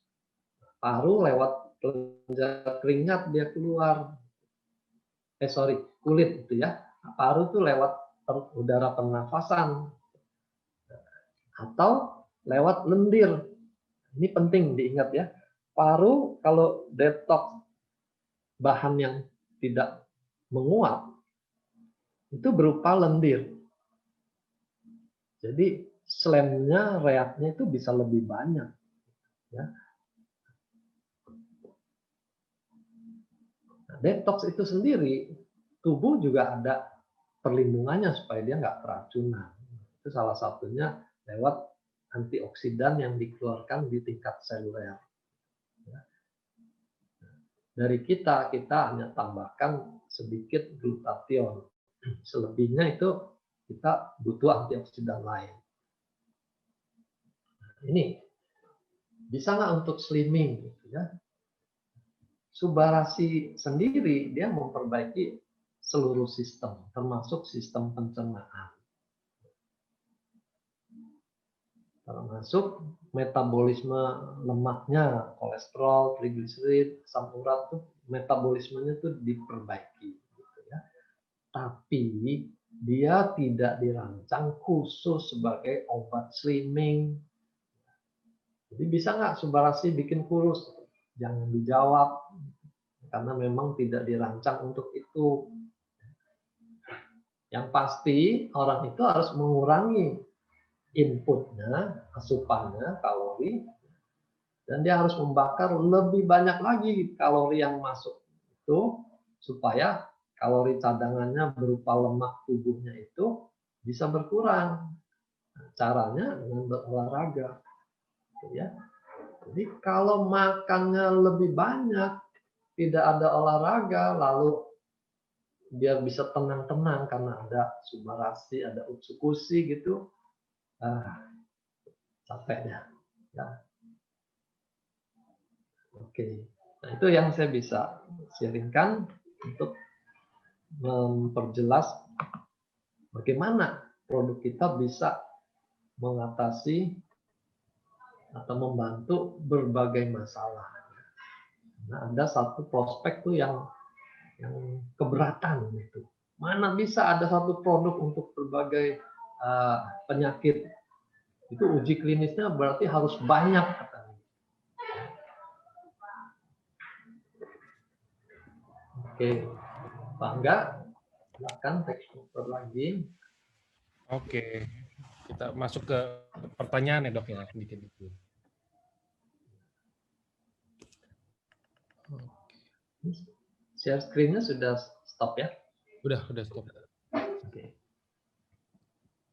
Paru lewat kelenjar keringat dia keluar. Kulit itu ya. Paru tuh lewat udara pernafasan atau lewat lendir. Ini penting diingat ya. Paru kalau detox bahan yang tidak menguap itu berupa lendir. Jadi slamnya, reaknya itu bisa lebih banyak. Ya. Nah, detox itu sendiri, tubuh juga ada perlindungannya supaya dia nggak keracunan. Itu salah satunya lewat antioksidan yang dikeluarkan di tingkat seluler. Ya. Dari kita hanya tambahkan sedikit glutathione. Selebihnya itu kita butuh antioksidan lain. Ini bisa nggak untuk slimming? Gitu ya. Subarasi sendiri dia memperbaiki seluruh sistem, termasuk sistem pencernaan, termasuk metabolisme lemaknya, kolesterol, trigliserid, asam urat tuh metabolismenya tuh diperbaiki. Gitu ya. Tapi dia tidak dirancang khusus sebagai obat slimming. Jadi bisa nggak Subarasi bikin kurus? Jangan dijawab, karena memang tidak dirancang untuk itu. Yang pasti orang itu harus mengurangi inputnya, asupannya, kalori, dan dia harus membakar lebih banyak lagi kalori yang masuk itu supaya kalori cadangannya berupa lemak tubuhnya itu bisa berkurang. Caranya dengan berolahraga. Ya. Jadi kalau makannya lebih banyak, tidak ada olahraga, lalu biar bisa tenang-tenang karena ada Subarasi, ada Utsukushi gitu, capeknya. Ya. Oke, nah itu yang saya bisa sharingkan untuk memperjelas bagaimana produk kita bisa mengatasi atau membantu berbagai masalah. Nah, ada satu prospek tuh yang keberatan itu. Mana bisa ada satu produk untuk berbagai penyakit? Itu uji klinisnya berarti harus banyak katanya. Oke, Pak Angga, silakan teks lagi.
Oke, kita masuk ke pertanyaan ya dok ya, dikit-dikit.
Share screen-nya sudah stop ya?
Udah stop.
Oke.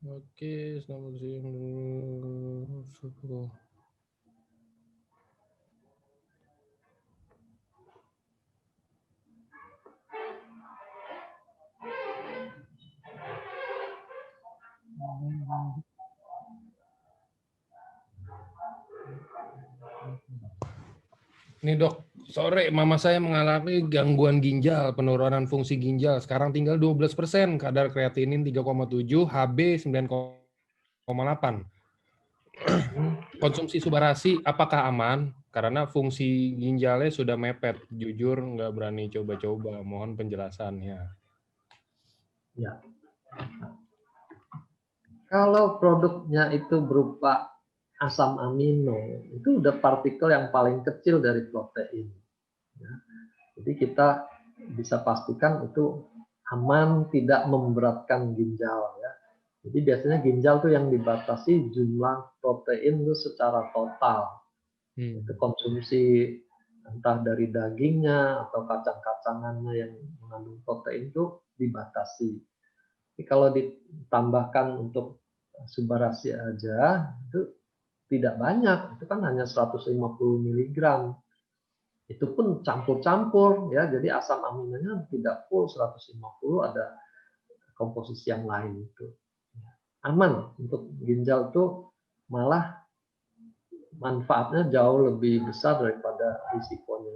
Oke, selamat siang. Nih dok, sore mama saya mengalami gangguan ginjal, penurunan fungsi ginjal. Sekarang tinggal 12%, kadar kreatinin 3,7, HB 9,8. Konsumsi Subarasi apakah aman? Karena fungsi ginjalnya sudah mepet. Jujur nggak berani coba-coba. Mohon penjelasannya.
Ya. Kalau produknya itu berupa asam amino, itu udah partikel yang paling kecil dari protein. Ya. Jadi kita bisa pastikan itu aman, tidak memberatkan ginjal. Ya. Jadi biasanya ginjal tuh yang dibatasi jumlah protein itu secara total. Itu konsumsi entah dari dagingnya atau kacang-kacangannya yang mengandung protein itu dibatasi. Tapi kalau ditambahkan untuk Subarasi aja itu tidak banyak, itu kan hanya 150 mg. Itu pun campur-campur ya, jadi asam aminonya tidak full 150, ada komposisi yang lain itu. Aman untuk ginjal tuh, malah manfaatnya jauh lebih besar daripada risikonya.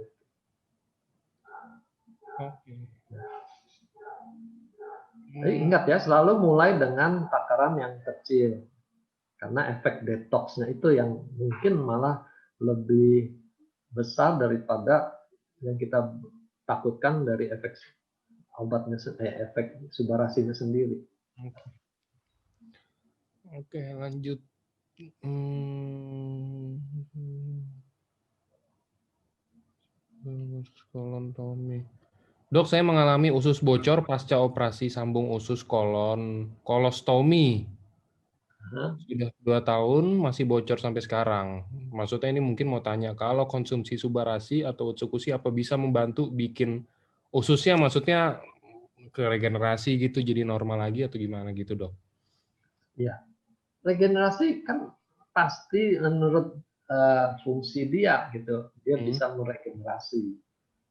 Oke.
Tapi ingat ya, selalu mulai dengan takaran yang kecil. Karena efek detoksnya itu yang mungkin malah lebih besar daripada yang kita takutkan dari efek obatnya, efek Subarasinya sendiri.
Oke, lanjut. Dok, saya mengalami usus bocor pasca operasi sambung usus kolon, kolostomi. Sudah 2 tahun masih bocor sampai sekarang. Maksudnya ini mungkin mau tanya, kalau konsumsi Subarasi atau Utsukushi apa bisa membantu bikin ususnya, maksudnya ke regenerasi gitu, jadi normal lagi atau gimana gitu dok?
Ya, regenerasi kan pasti menurut fungsi dia gitu, dia bisa meregenerasi.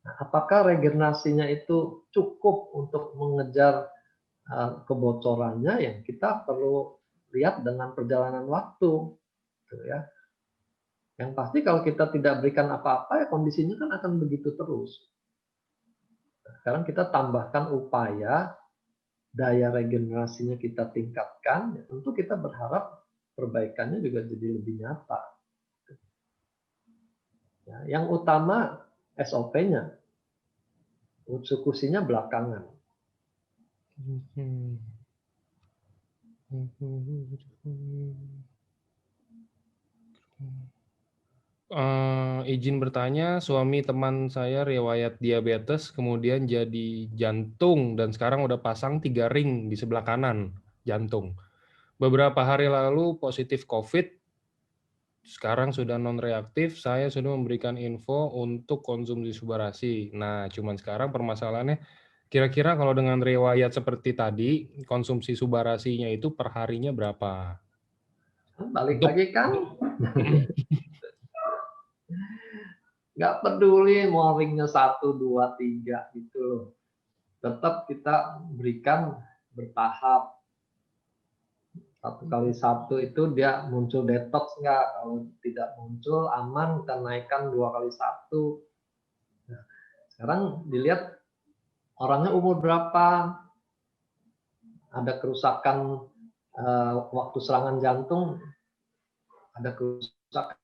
Nah, apakah regenerasinya itu cukup untuk mengejar kebocorannya, yang kita perlu lihat dengan perjalanan waktu, gitu ya. Yang pasti kalau kita tidak berikan apa-apa, ya kondisinya kan akan begitu terus. Nah, sekarang kita tambahkan upaya, daya regenerasinya kita tingkatkan, ya tentu kita berharap perbaikannya juga jadi lebih nyata. Ya, yang utama SOP-nya, Utsukushi-nya belakangan.
Izin bertanya, suami teman saya riwayat diabetes, kemudian jadi jantung, dan sekarang udah pasang 3 ring di sebelah kanan jantung. Beberapa hari lalu positif COVID, sekarang sudah non-reaktif, saya sudah memberikan info untuk konsumsi Subarasi. Nah, cuman sekarang permasalahannya, kira-kira kalau dengan riwayat seperti tadi, konsumsi Subarasinya itu per harinya berapa?
Balik
Untuk
lagi kan, nggak peduli mau ringnya 1, 2, 3 gitu loh. Tetap kita berikan bertahap. 1x1 itu dia muncul detox nggak? Kalau tidak muncul, aman, kita naikkan 2x1. Nah, sekarang dilihat orangnya umur berapa, ada kerusakan waktu serangan jantung, ada kerusakan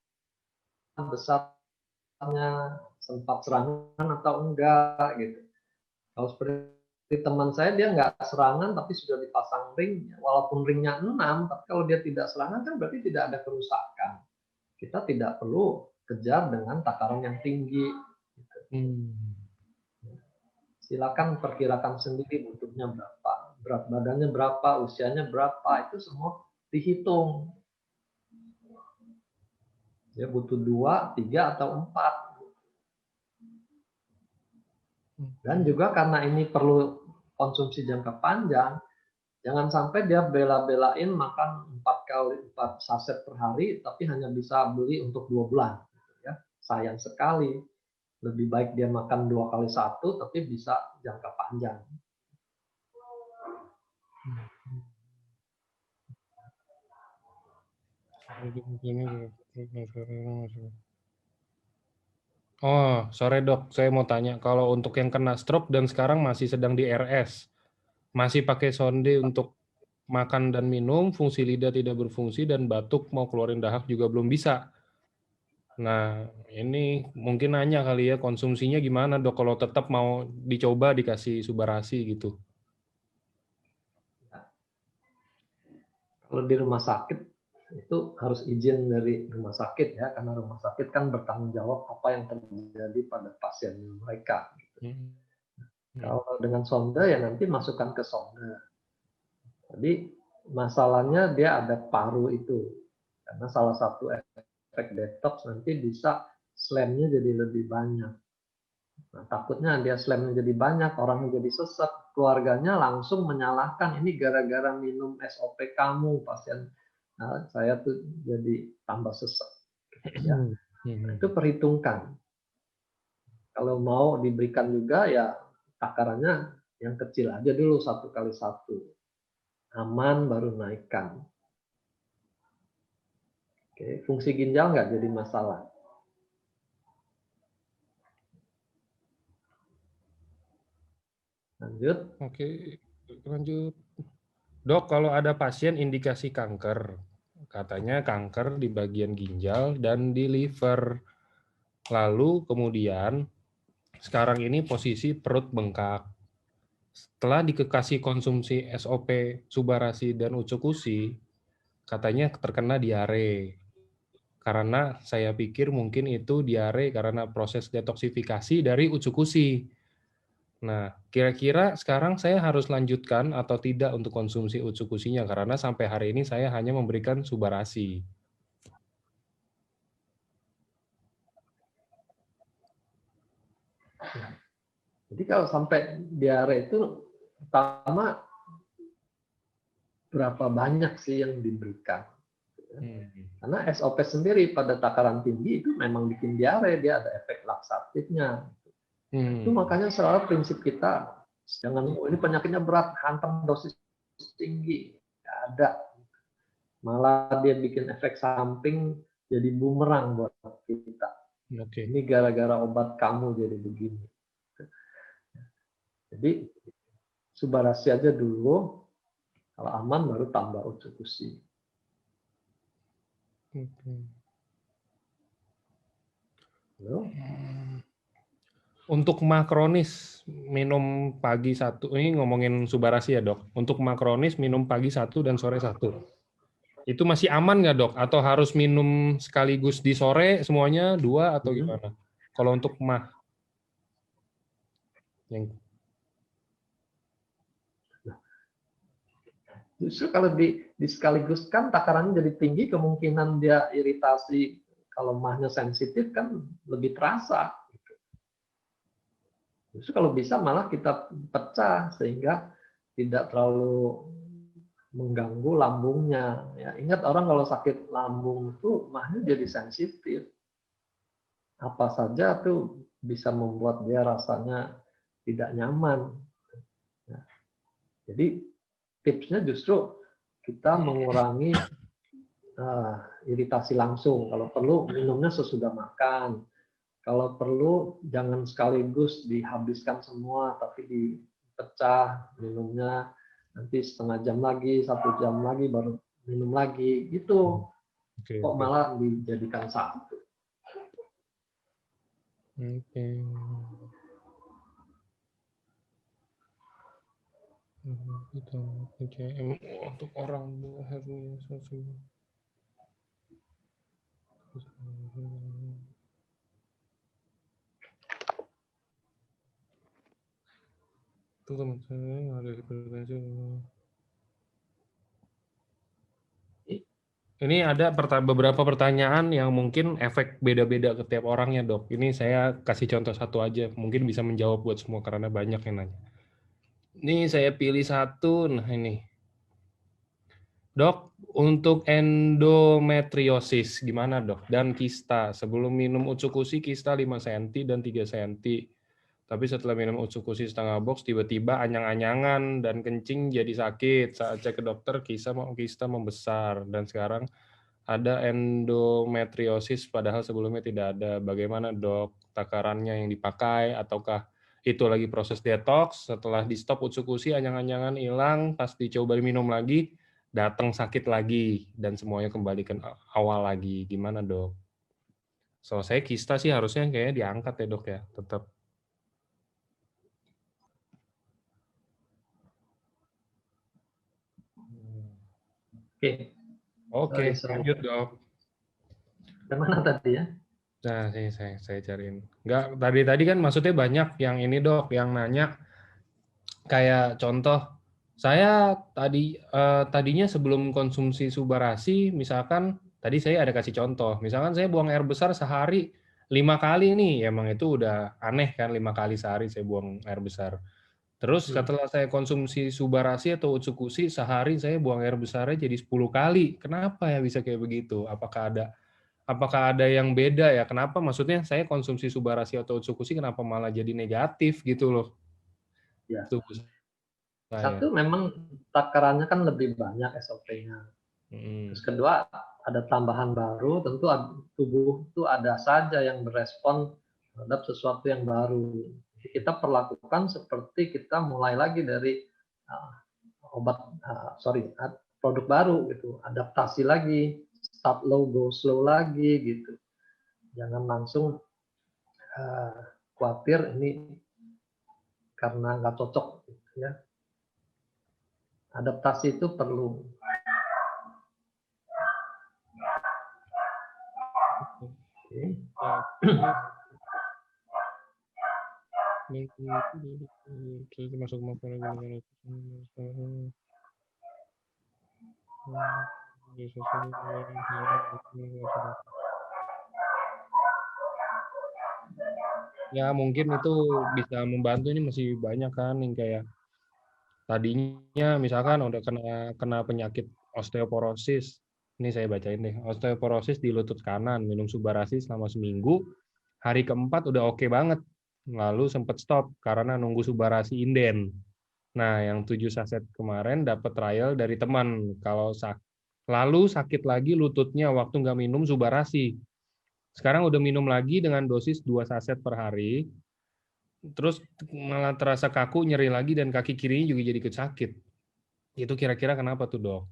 besarnya, sempat serangan atau enggak gitu. Kalau seperti teman saya, dia nggak serangan tapi sudah dipasang ring, walaupun ringnya 6, tapi kalau dia tidak serangan kan berarti tidak ada kerusakan. Kita tidak perlu kejar dengan takaran yang tinggi. Silakan perkirakan sendiri butuhnya berapa, berat badannya berapa, usianya berapa, itu semua dihitung. Dia butuh 2, 3, atau 4. Dan juga karena ini perlu konsumsi jangka panjang, Jangan sampai dia bela-belain makan 4 saset per hari, tapi hanya bisa beli untuk 2 bulan. Ya. Sayang sekali. Lebih baik dia makan 2 kali 1, tapi bisa jangka panjang.
Oh, sore dok, saya mau tanya, kalau untuk yang kena stroke dan sekarang masih sedang di RS, masih pakai sonde untuk makan dan minum, fungsi lidah tidak berfungsi, dan batuk mau keluarin dahak juga belum bisa. Nah, ini mungkin nanya kali ya, konsumsinya gimana dok, kalau tetap mau dicoba dikasih Subarasi gitu.
Kalau di rumah sakit, itu harus izin dari rumah sakit ya, karena rumah sakit kan bertanggung jawab apa yang terjadi pada pasien mereka. Kalau dengan sonde ya nanti masukkan ke sonde. Jadi masalahnya dia ada paru itu, karena salah satu efek detox nanti bisa slamnya jadi lebih banyak. Nah, takutnya dia slamnya jadi banyak, orangnya jadi sesek, keluarganya langsung menyalahkan ini gara-gara minum SOP kamu, pasien saya tuh jadi tambah sesek. Ya. Nah, itu perhitungkan. Kalau mau diberikan juga ya takarannya yang kecil aja dulu 1 kali 1. Aman baru naikkan. Oke, fungsi ginjal nggak jadi masalah. Lanjut.
Oke, lanjut. Dok, kalau ada pasien indikasi kanker, katanya kanker di bagian ginjal dan di liver. Lalu kemudian sekarang ini posisi perut bengkak. Setelah dikasih konsumsi SOP, Subarasi, dan Ucukusi, katanya terkena diare. Karena saya pikir mungkin itu diare karena proses detoksifikasi dari Ucukusi. Nah, kira-kira sekarang saya harus lanjutkan atau tidak untuk konsumsi Ucukusinya, karena sampai hari ini saya hanya memberikan Subarasi.
Jadi kalau sampai diare itu pertama berapa banyak sih yang diberikan. Karena SOP sendiri pada takaran tinggi itu memang bikin diare, dia ada efek laksatifnya. Itu makanya selalu prinsip kita, jangan ini penyakitnya berat, hantam dosis tinggi. Nggak ada. Malah dia bikin efek samping jadi bumerang buat kita. Ini gara-gara obat kamu jadi begini. Jadi Subarasi aja dulu, kalau aman baru tambah Ucukusi.
Untuk mah kronis minum pagi 1, ini ngomongin Subarasi ya dok. Untuk mah kronis minum pagi 1 dan sore 1. Itu masih aman nggak dok? Atau harus minum sekaligus di sore semuanya 2 atau gimana? Kalau untuk mah yang
justru kalau di sekaligus kan takarannya jadi tinggi, kemungkinan dia iritasi kalau mahnya sensitif kan lebih terasa. Justru kalau bisa malah kita pecah sehingga tidak terlalu mengganggu lambungnya. Ya, ingat orang kalau sakit lambung itu mahnya jadi sensitif. Apa saja tuh bisa membuat dia rasanya tidak nyaman. Ya. Jadi tipsnya justru kita mengurangi iritasi langsung. Kalau perlu minumnya sesudah makan. Kalau perlu jangan sekaligus dihabiskan semua, tapi dipecah minumnya. Nanti setengah jam lagi, 1 jam lagi baru minum lagi. Gitu. Kok malah dijadikan satu.
Untuk orang harus itu teman saya ada hipertensi. Ini ada beberapa pertanyaan yang mungkin efek beda-beda ke tiap orangnya dok. Ini saya kasih contoh satu aja, mungkin bisa menjawab buat semua karena banyak yang nanya. Ini saya pilih satu, nah ini. Dok, untuk endometriosis gimana dok? Dan kista, sebelum minum Utsukushi kista 5 cm dan 3 cm. Tapi setelah minum Utsukushi setengah box, tiba-tiba anyang-anyangan dan kencing jadi sakit. Saat cek ke dokter, kista membesar. Dan sekarang ada endometriosis, padahal sebelumnya tidak ada. Bagaimana dok? Takarannya yang dipakai, ataukah itu lagi proses detox? Setelah di stop Utsukushi, anyang-anyangan hilang, pas dicoba minum lagi, datang sakit lagi dan semuanya kembali ke awal lagi. Gimana dok? So saya kista sih harusnya kayaknya diangkat ya dok ya, tetap.
Oke,
Oke,
sorry.
lanjut dok.
Gimana tadi ya?
Nah, saya cariin. Enggak, tadi kan maksudnya banyak yang ini dok, yang nanya kayak contoh saya tadinya sebelum konsumsi Subarasi, misalkan tadi saya ada kasih contoh, misalkan saya buang air besar sehari 5 kali nih, emang itu udah aneh kan 5 kali sehari saya buang air besar. Terus setelah saya konsumsi Subarasi atau Utsukushi sehari saya buang air besarnya jadi 10 kali. Kenapa ya bisa kayak begitu? Apakah ada yang beda ya? Kenapa maksudnya saya konsumsi Subarasi atau Utsukushi kenapa malah jadi negatif gitu loh
Ya.
tubuh saya.
Satu memang takarannya kan lebih banyak SOP-nya. Terus kedua ada tambahan baru, tentu tubuh itu ada saja yang berespon terhadap sesuatu yang baru. Jadi kita perlakukan seperti kita mulai lagi dari produk baru gitu, adaptasi lagi, start low go slow lagi gitu. Jangan langsung khawatir ini karena nggak cocok gitu ya. Adaptasi itu perlu.
Masuk ya mungkin itu bisa membantu, ini masih banyak kan yang kayak tadinya misalkan udah kena penyakit osteoporosis. Ini saya bacain deh. Osteoporosis di lutut kanan, minum Subarasi selama seminggu. Hari keempat udah oke banget. Lalu sempat stop karena nunggu Subarasi inden. Nah, yang 7 saset kemarin dapat trial dari teman. Lalu sakit lagi lututnya waktu nggak minum Subarasi. Sekarang udah minum lagi dengan dosis 2 saset per hari. Terus malah terasa kaku, nyeri lagi, dan kaki kirinya juga jadi sakit. Itu kira-kira kenapa tuh dok?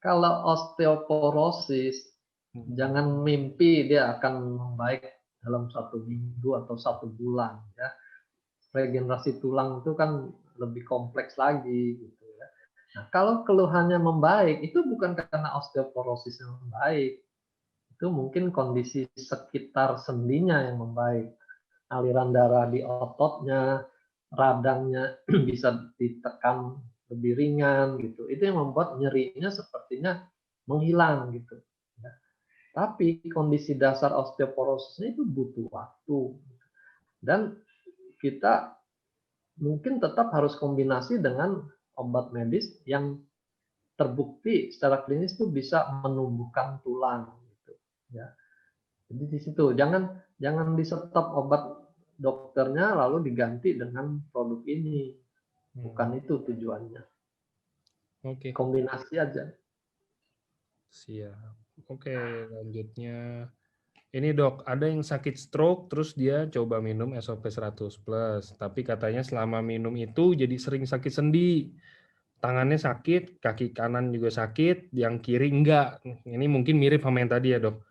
Kalau osteoporosis, jangan mimpi dia akan membaik dalam 1 minggu atau 1 bulan. Ya. Regenerasi tulang itu kan lebih kompleks lagi. Gitu ya. Nah, kalau keluhannya membaik, itu bukan karena osteoporosis yang membaik. Itu mungkin kondisi sekitar sendinya yang membaik. Aliran darah di ototnya, radangnya bisa ditekan lebih ringan gitu. Itu yang membuat nyerinya sepertinya menghilang gitu. Ya. Tapi kondisi dasar osteoporosisnya itu butuh waktu. Dan kita mungkin tetap harus kombinasi dengan obat medis yang terbukti secara klinis itu bisa menumbuhkan tulang gitu. Ya. Jadi di situ jangan di stop obat dokternya lalu diganti dengan produk ini. Bukan itu tujuannya.
Oke.
Kombinasi aja.
Siap. Oke, lanjutnya. Ini dok, ada yang sakit stroke, terus dia coba minum SOP 100 plus. Tapi katanya selama minum itu jadi sering sakit sendi. Tangannya sakit, kaki kanan juga sakit, yang kiri enggak. Ini mungkin mirip sama yang tadi ya dok.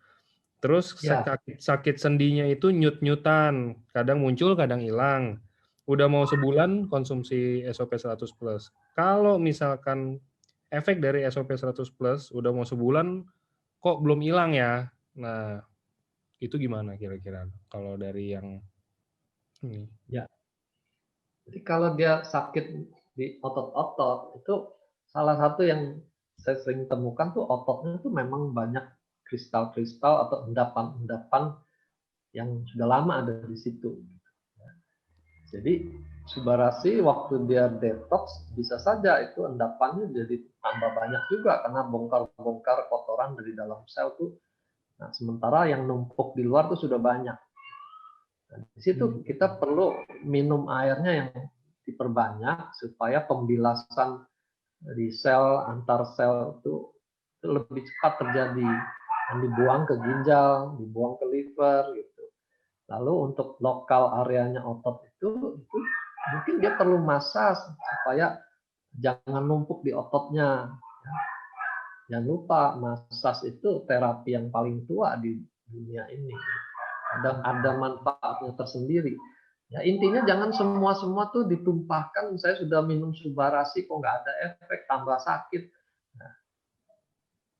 Terus
Ya,
sakit sendinya itu nyut-nyutan, kadang muncul, kadang hilang. Udah mau sebulan konsumsi SOP 100 plus. Kalau misalkan efek dari SOP 100 plus udah mau sebulan kok belum hilang ya. Nah, itu gimana kira-kira kalau dari yang ini?
ya. Jadi kalau dia sakit di otot-otot itu salah satu yang saya sering temukan tuh ototnya tuh memang banyak kristal-kristal atau endapan-endapan yang sudah lama ada di situ. Jadi Subarasi waktu dia detox bisa saja itu endapannya jadi tambah banyak juga karena bongkar-bongkar kotoran dari dalam sel tuh. Nah, sementara yang numpuk di luar tuh sudah banyak. Nah, di situ kita perlu minum airnya yang diperbanyak supaya pembilasan di sel antar sel itu lebih cepat terjadi dan dibuang ke ginjal, dibuang ke liver gitu. Lalu untuk lokal areanya otot itu mungkin dia perlu massage supaya jangan numpuk di ototnya. Jangan lupa massage itu terapi yang paling tua di dunia ini. Ada manfaatnya tersendiri. Ya intinya jangan semua tuh ditumpahkan. Saya sudah minum Subarasi kok nggak ada efek, tambah sakit. Nah,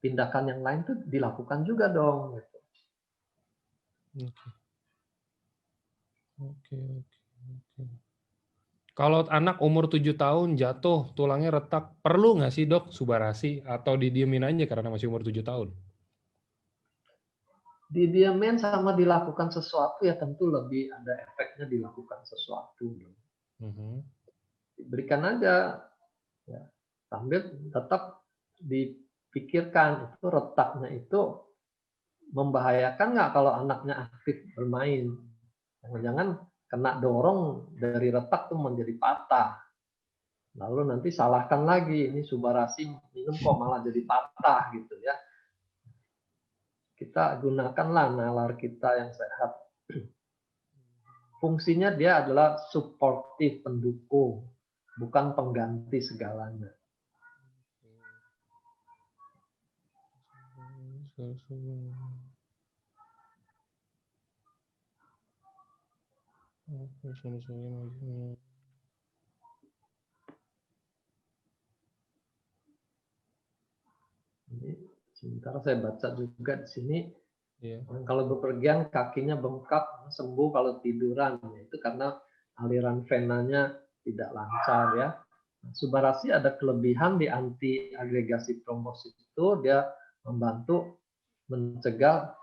tindakan yang lain tuh dilakukan juga dong. Gitu.
Oke. Kalau anak umur 7 tahun jatuh, tulangnya retak, perlu nggak sih dok Subarasi atau didiemin aja karena masih umur 7 tahun?
Didiemin sama dilakukan sesuatu ya tentu lebih ada efeknya dilakukan sesuatu. Diberikan aja, ya, sambil tetap dipikirkan itu retaknya itu membahayakan nggak kalau anaknya aktif bermain. Jangan-jangan kena dorong dari retak tuh menjadi patah. Lalu nanti salahkan lagi, ini Subarasi minum kok malah jadi patah gitu ya. Kita gunakanlah nalar kita yang sehat. Fungsinya dia adalah suportif, pendukung, bukan pengganti segalanya. Ini sementara saya baca juga di sini, kalau bepergian kakinya bengkak, sembuh kalau tiduran. Itu karena aliran venanya tidak lancar ya. Subarasi ada kelebihan di anti agregasi trombosit itu, dia membantu mencegah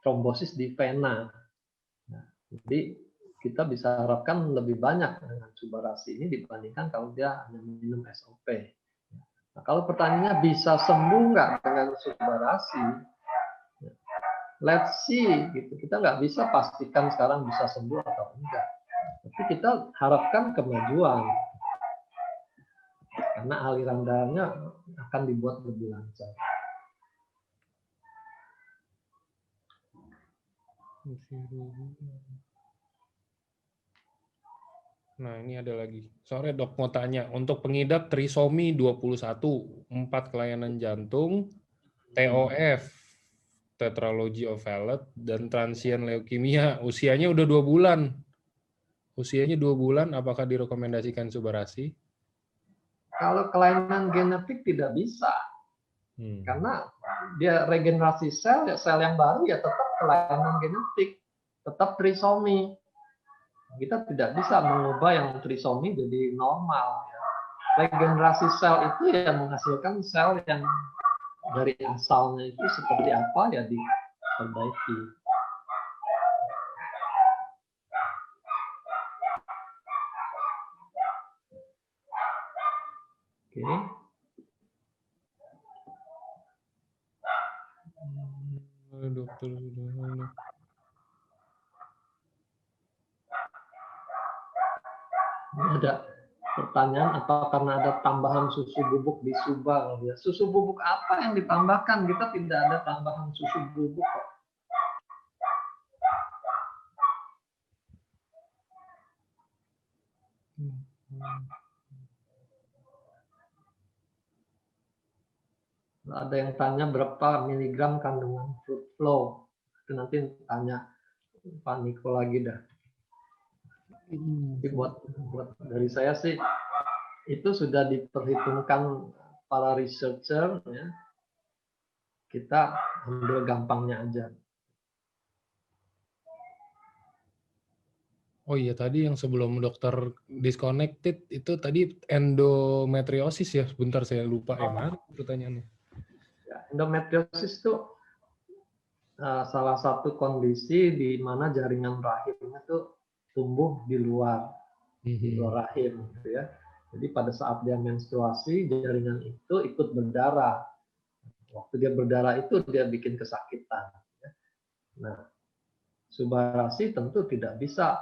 trombosis di vena. Nah, jadi kita bisa harapkan lebih banyak dengan Subarasi ini dibandingkan kalau dia hanya minum SOP. Nah, kalau pertanyaannya bisa sembuh nggak dengan Subarasi? Let's see, gitu. Kita nggak bisa pastikan sekarang bisa sembuh atau enggak. Tapi kita harapkan kemajuan. Karena aliran darahnya akan dibuat lebih lancar.
Nah, ini ada lagi. Sore dok mau tanya, untuk pengidap trisomi 21, 4 kelainan jantung, TOF, tetralogy of Fallot, dan transient leukemia, usianya udah 2 bulan. Usianya 2 bulan, apakah direkomendasikan Subarasi?
Kalau kelainan genetik tidak bisa. Karena dia regenerasi sel, ya sel yang baru ya tetap kelainan genetik, tetap trisomi. Kita tidak bisa mengubah yang trisomi jadi normal. Regenerasi sel itu ya menghasilkan sel yang dari asalnya itu seperti apa ya diperbaiki. Oke.
Dokter sudah.
Ini ada pertanyaan, apa karena ada tambahan susu bubuk di Subang? Ya, susu bubuk apa yang ditambahkan? Kita tidak ada tambahan susu bubuk kok. Ada yang tanya berapa miligram kandungan fruit flow. Itu nanti tanya Pak Niko lagi dah. Jadi buat dari saya sih itu sudah diperhitungkan para researcher ya. Kita ambil gampangnya aja.
Oh iya, tadi yang sebelum dokter disconnected itu tadi endometriosis ya. Sebentar saya lupa ya, mana pertanyaannya.
Ya, endometriosis itu salah satu kondisi di mana jaringan rahimnya itu tumbuh di luar. di luar rahim, gitu ya. Jadi pada saat dia menstruasi, jaringan itu ikut berdarah. Waktu dia berdarah itu dia bikin kesakitan. Nah, subarasi tentu tidak bisa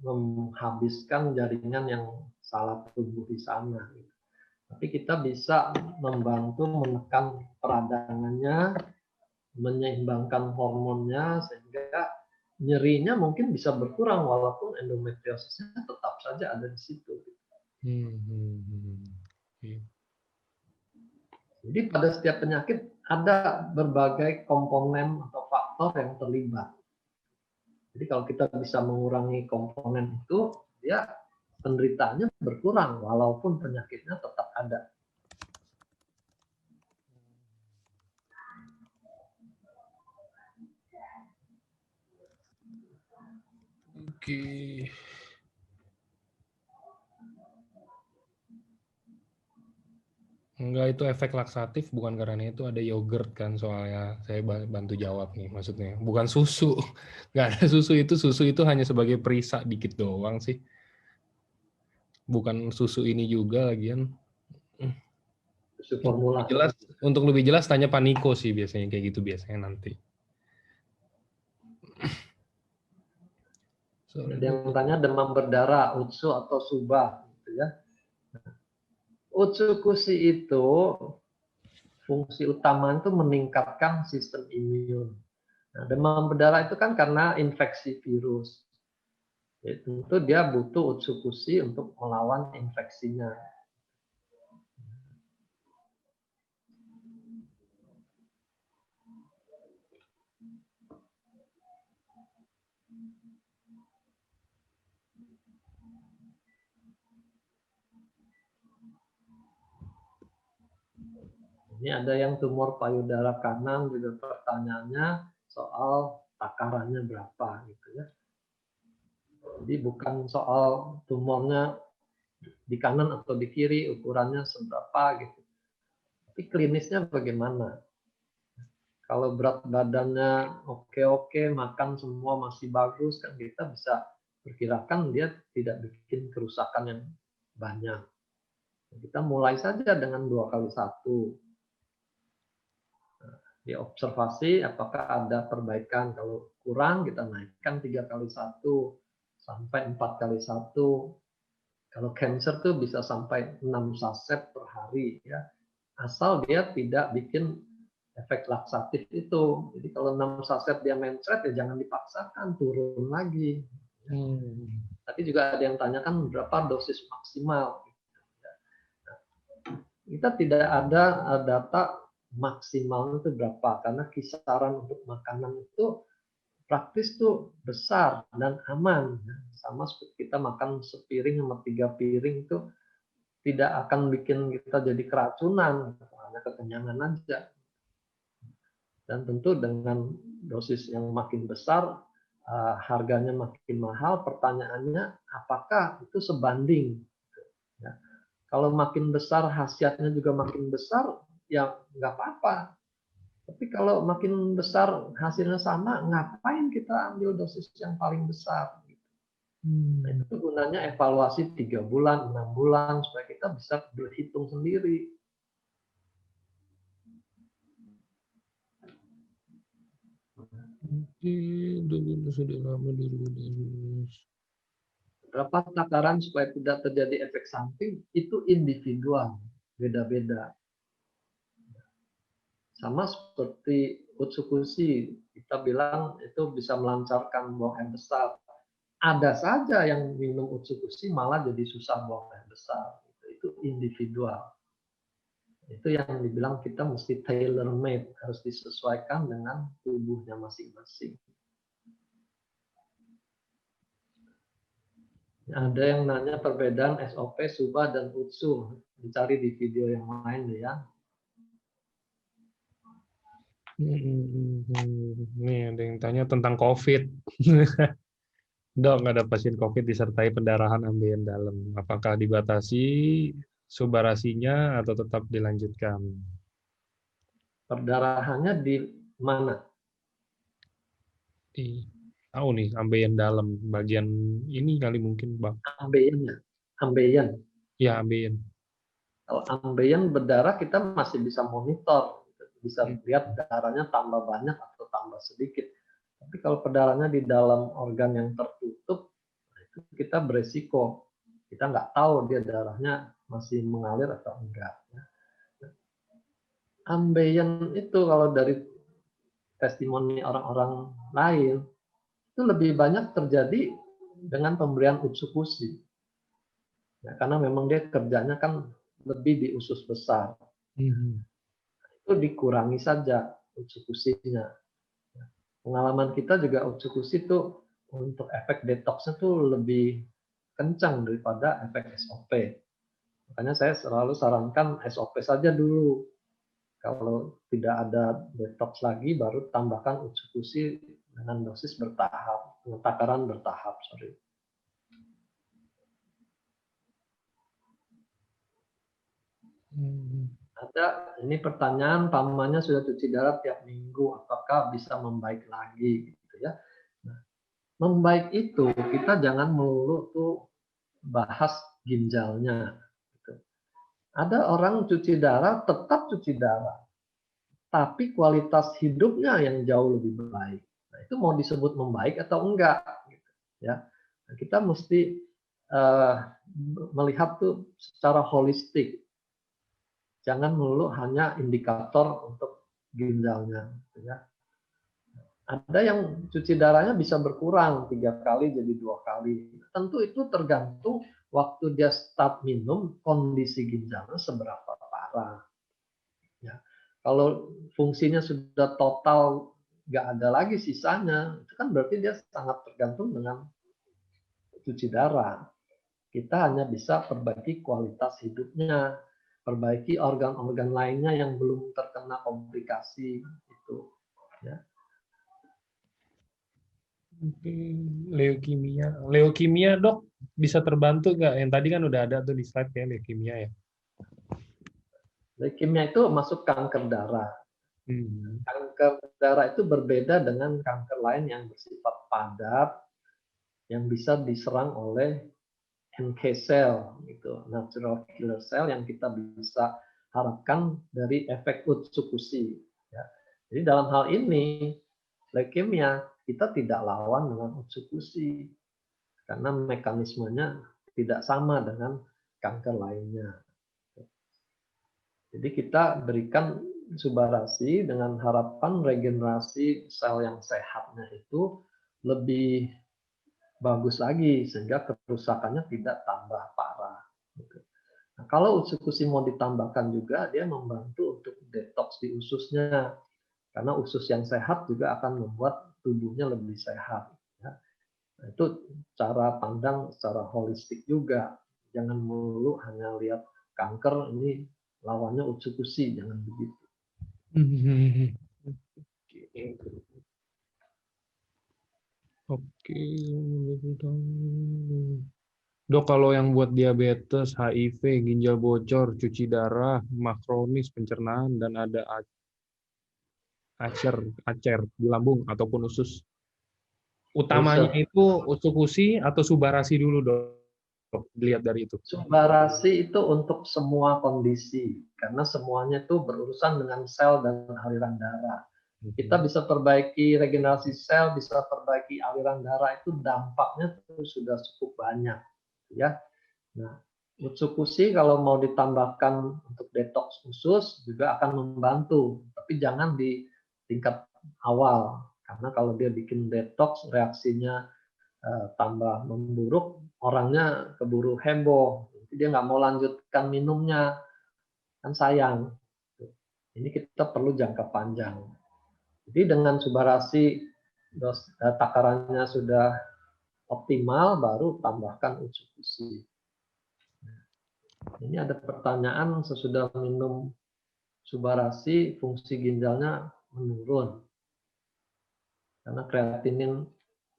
menghabiskan jaringan yang salah tubuh di sana. Tapi kita bisa membantu menekan peradangannya, menyeimbangkan hormonnya, sehingga nyerinya mungkin bisa berkurang walaupun endometriosisnya tetap saja ada di situ. Jadi pada setiap penyakit ada berbagai komponen atau faktor yang terlibat. Jadi kalau kita bisa mengurangi komponen itu, dia penderitaannya berkurang walaupun penyakitnya tetap ada.
Oke. Enggak, itu efek laksatif, bukan karena itu ada yogurt kan, soalnya saya bantu jawab nih, maksudnya bukan susu. Nggak ada susu itu hanya sebagai perisa dikit doang sih, bukan susu ini juga lagian.
Susu formula.
Untuk lebih jelas tanya Pak Niko sih, biasanya kayak gitu biasanya nanti.
Ada yang tanya demam berdarah, utsu atau subah, gitu ya. Utsukushi itu fungsi utama itu meningkatkan sistem imun. Nah, demam berdarah itu kan karena infeksi virus. Ya, tentu dia butuh utsukushi untuk melawan infeksinya. Ini ada yang tumor payudara kanan, juga pertanyaannya soal takarannya berapa, gitu ya. Jadi bukan soal tumornya di kanan atau di kiri, ukurannya seberapa, gitu. Tapi klinisnya bagaimana? Kalau berat badannya oke-oke, makan semua masih bagus, kan kita bisa perkirakan dia tidak bikin kerusakan yang banyak. Kita mulai saja dengan 2x1. Diobservasi apakah ada perbaikan. Kalau kurang kita naikkan 3x1 sampai 4x1. Kalau cancer tuh bisa sampai 6 saset per hari ya. Asal dia tidak bikin efek laksatif itu. Jadi kalau 6 saset dia mencret ya jangan dipaksakan, turun lagi. Tapi juga ada yang tanyakan berapa dosis maksimal. Kita tidak ada data maksimal itu berapa, karena kisaran untuk makanan itu praktis tuh besar dan aman. Sama seperti kita makan sepiring sama 3 piring itu tidak akan bikin kita jadi keracunan, hanya kekenyangan aja. Dan tentu dengan dosis yang makin besar, harganya makin mahal. Pertanyaannya apakah itu sebanding? Ya. Kalau makin besar khasiatnya juga makin besar, ya nggak apa-apa. Tapi kalau makin besar hasilnya sama, ngapain kita ambil dosis yang paling besar? Nah, itu gunanya evaluasi 3 bulan, 6 bulan, supaya kita bisa berhitung sendiri. Berapa takaran supaya tidak terjadi efek samping, itu individual, beda-beda. Sama seperti utsukushi, kita bilang itu bisa melancarkan buang air besar. Ada saja yang minum utsukushi malah jadi susah buang air besar. Itu individual. Itu yang dibilang kita mesti tailor made, harus disesuaikan dengan tubuhnya masing-masing. Ada yang nanya perbedaan SOP, Suba, dan Utsu. Dicari di video yang lain ya.
Nih ada yang tanya tentang COVID. Dok, ada pasien COVID disertai pendarahan ambien dalam. Apakah dibatasi subarasinya atau tetap dilanjutkan?
Perdarahannya di mana?
Tahu nih, ambeien dalam bagian ini kali mungkin Bang.
Ambeien ya, ambeien.
Ya, ambeien.
Kalau ambeien berdarah kita masih bisa monitor, bisa
Hmm.
lihat darahnya tambah banyak atau tambah sedikit. Tapi kalau perdarahannya di dalam organ yang tertutup, itu kita beresiko. Kita nggak tahu dia darahnya masih mengalir atau enggak. Ambeien itu kalau dari testimoni orang-orang lain, itu lebih banyak terjadi dengan pemberian utsukushi. Ya, karena memang dia kerjanya kan lebih di usus besar.
Hmm.
Itu dikurangi saja utsukushinya. Pengalaman kita juga utsukushi itu untuk efek detoxnya tuh lebih kencang daripada efek SOP. Makanya saya selalu sarankan SOP saja dulu. Kalau tidak ada detox lagi, baru tambahkan utsukushi dengan dosis bertahap, takaran bertahap. Sorry.
Hmm.
Ada ini pertanyaan, pamannya sudah cuci darah tiap minggu, apakah bisa membaik lagi? Gitu ya. Nah, membaik itu kita jangan melulu tuh bahas ginjalnya. Gitu. Ada orang cuci darah tetap cuci darah, tapi kualitas hidupnya yang jauh lebih baik. Nah, itu mau disebut membaik atau enggak? Gitu, ya, nah, kita mesti melihat tuh secara holistik. Jangan melulu hanya indikator untuk ginjalnya. Gitu ya. Ada yang cuci darahnya bisa berkurang 3 kali jadi 2 kali. Tentu itu tergantung waktu dia start minum, kondisi ginjalnya seberapa parah. Ya. Kalau fungsinya sudah total nggak ada lagi sisanya, itu kan berarti dia sangat tergantung dengan cuci darah. Kita hanya bisa perbaiki kualitas hidupnya, perbaiki organ-organ lainnya yang belum terkena komplikasi itu. Ya.
Leukemia. Leukemia, Dok, bisa terbantu nggak? Yang tadi kan udah ada tuh di slide ya, leukemia ya.
Leukemia itu masuk kanker darah.
Hmm.
Kanker darah itu berbeda dengan kanker lain yang bersifat padat, yang bisa diserang oleh NK cell, gitu, natural killer cell yang kita bisa harapkan dari efek utsukushi. Ya. Jadi dalam hal ini, leukemia kita tidak lawan dengan utsukushi karena mekanismenya tidak sama dengan kanker lainnya. Jadi kita berikan subarasi dengan harapan regenerasi sel yang sehatnya itu lebih bagus lagi sehingga kerusakannya tidak tambah parah. Nah, kalau utsukushi mau ditambahkan juga, dia membantu untuk detox di ususnya. Karena usus yang sehat juga akan membuat tubuhnya lebih sehat. Ya. Nah, itu cara pandang secara holistik juga. Jangan melulu hanya lihat kanker, ini lawannya utsukushi, jangan begitu.
Oke. Dok, kalau yang buat diabetes, HIV, ginjal bocor, cuci darah, makronis, pencernaan, dan ada acer di lambung ataupun usus. Utamanya
Usus.
itu utsukushi atau subarasi dulu, Dok. Dilihat dari itu.
Subarasi itu untuk semua kondisi, karena semuanya itu berurusan dengan sel dan aliran darah. Kita bisa perbaiki regenerasi sel, bisa perbaiki aliran darah, itu dampaknya itu sudah cukup banyak. Ya. Nah, utsukushi kalau mau ditambahkan untuk detox usus juga akan membantu, tapi jangan di tingkat awal, karena kalau dia bikin detox reaksinya tambah memburuk, orangnya keburu heboh, dia nggak mau lanjutkan minumnya, kan sayang. Ini kita perlu jangka panjang. Jadi dengan subarasi takarannya sudah optimal, baru tambahkan utsukushi. Ini ada pertanyaan, sesudah minum subarasi fungsi ginjalnya menurun karena kreatinin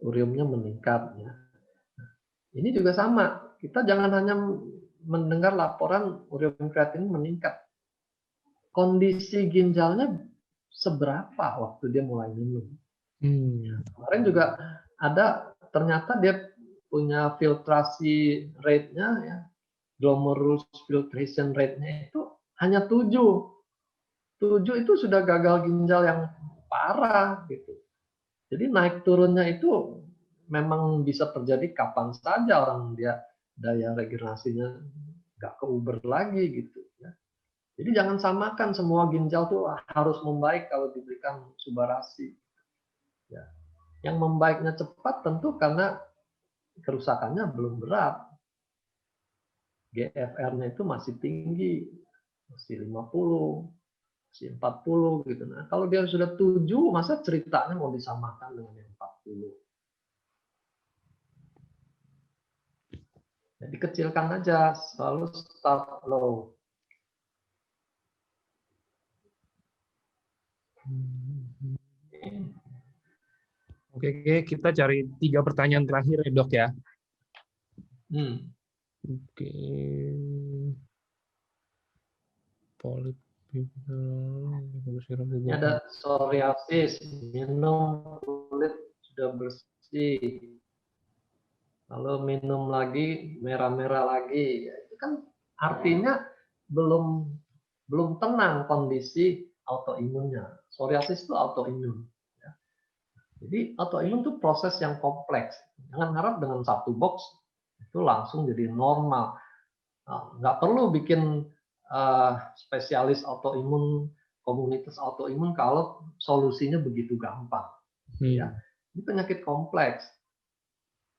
uriumnya meningkat. Ya. Ini juga sama, kita jangan hanya mendengar laporan urium kreatinin meningkat. Kondisi ginjalnya seberapa waktu dia mulai minum. Kemarin juga ternyata dia punya filtrasi rate-nya ya, glomerulus filtration rate-nya itu hanya 7. 7 itu sudah gagal ginjal yang parah gitu. Jadi naik turunnya itu memang bisa terjadi kapan saja orang dia daya regenerasinya nggak keuber lagi gitu ya. Jadi jangan samakan semua ginjal tuh harus membaik kalau diberikan subarasi. Ya. Yang membaiknya cepat tentu karena kerusakannya belum berat. GFR-nya itu masih tinggi, masih 50, masih 40 gitu. Nah, kalau dia sudah 7, masa ceritanya mau disamakan dengan yang 40? Jadi kecilkan aja, selalu start low.
Oke, kita cari 3 pertanyaan terakhir ya dok ya. Oke. Polip.
Ini ada psoriasis, minum kulit sudah bersih. Lalu minum lagi, merah-merah lagi. Itu kan artinya belum tenang kondisi autoimunnya. Psoriasis itu autoimun. Jadi autoimun itu proses yang kompleks. Jangan harap dengan satu box itu langsung jadi normal. Nggak perlu bikin spesialis autoimun, komunitas autoimun kalau solusinya begitu gampang. Ya, ini penyakit kompleks.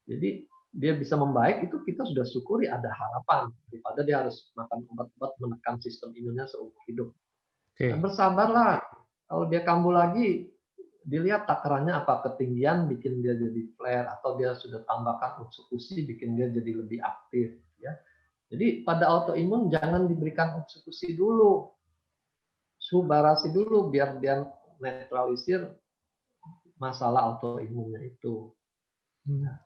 Jadi dia bisa membaik itu kita sudah syukuri ada harapan daripada dia harus makan obat-obat menekan sistem imunnya seumur hidup. Nah, bersabarlah. Kalau dia kambuh lagi, dilihat takarannya apa, ketinggian bikin dia jadi flare atau dia sudah tambahkan eksekusi bikin dia jadi lebih aktif ya. Jadi pada autoimun jangan diberikan eksekusi dulu, subarasi dulu biar dia netralisir masalah autoimunnya itu. Nah,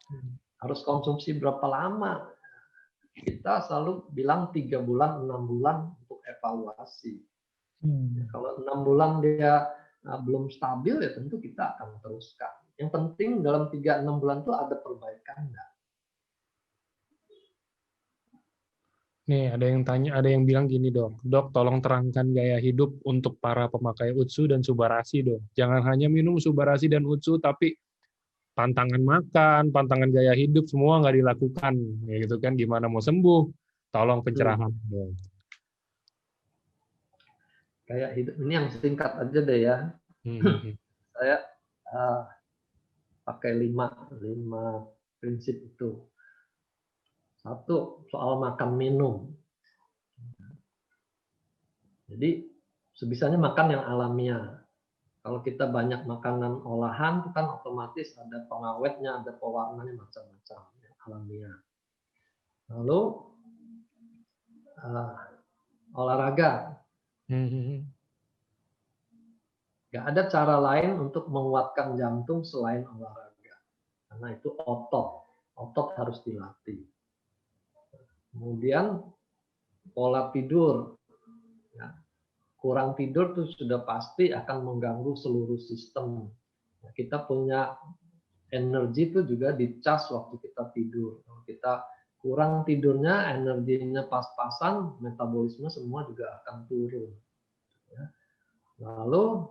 harus konsumsi berapa lama? Kita selalu bilang 3 bulan, 6 bulan untuk evaluasi. Ya, kalau 6 bulan dia belum stabil ya tentu kita akan teruskan. Yang penting dalam 3-6 bulan itu ada perbaikan enggak?
Nih, ada yang bilang gini, Dok. Dok, tolong terangkan gaya hidup untuk para pemakai Utsu dan Subarasi, Dok. Jangan hanya minum Subarasi dan Utsu, tapi pantangan makan, pantangan gaya hidup, semua nggak dilakukan. Ya gitu kan, gimana mau sembuh? Tolong pencerahan, Dok.
Gaya hidup ini yang singkat aja deh ya. Saya pakai 5 prinsip itu. 1, soal makan minum. Jadi sebisanya makan yang alamiah. Kalau kita banyak makanan olahan, itu kan otomatis ada pengawetnya, ada pewarnanya macam-macam yang alamiah. Lalu olahraga. Gak ada cara lain untuk menguatkan jantung selain olahraga. Karena itu otot harus dilatih. Kemudian pola tidur. Ya, kurang tidur tuh sudah pasti akan mengganggu seluruh sistem. Nah, kita punya energi itu juga dicas waktu kita tidur. Kalau kita kurang tidurnya, energinya pas-pasan, metabolisme semua juga akan turun. Ya. Lalu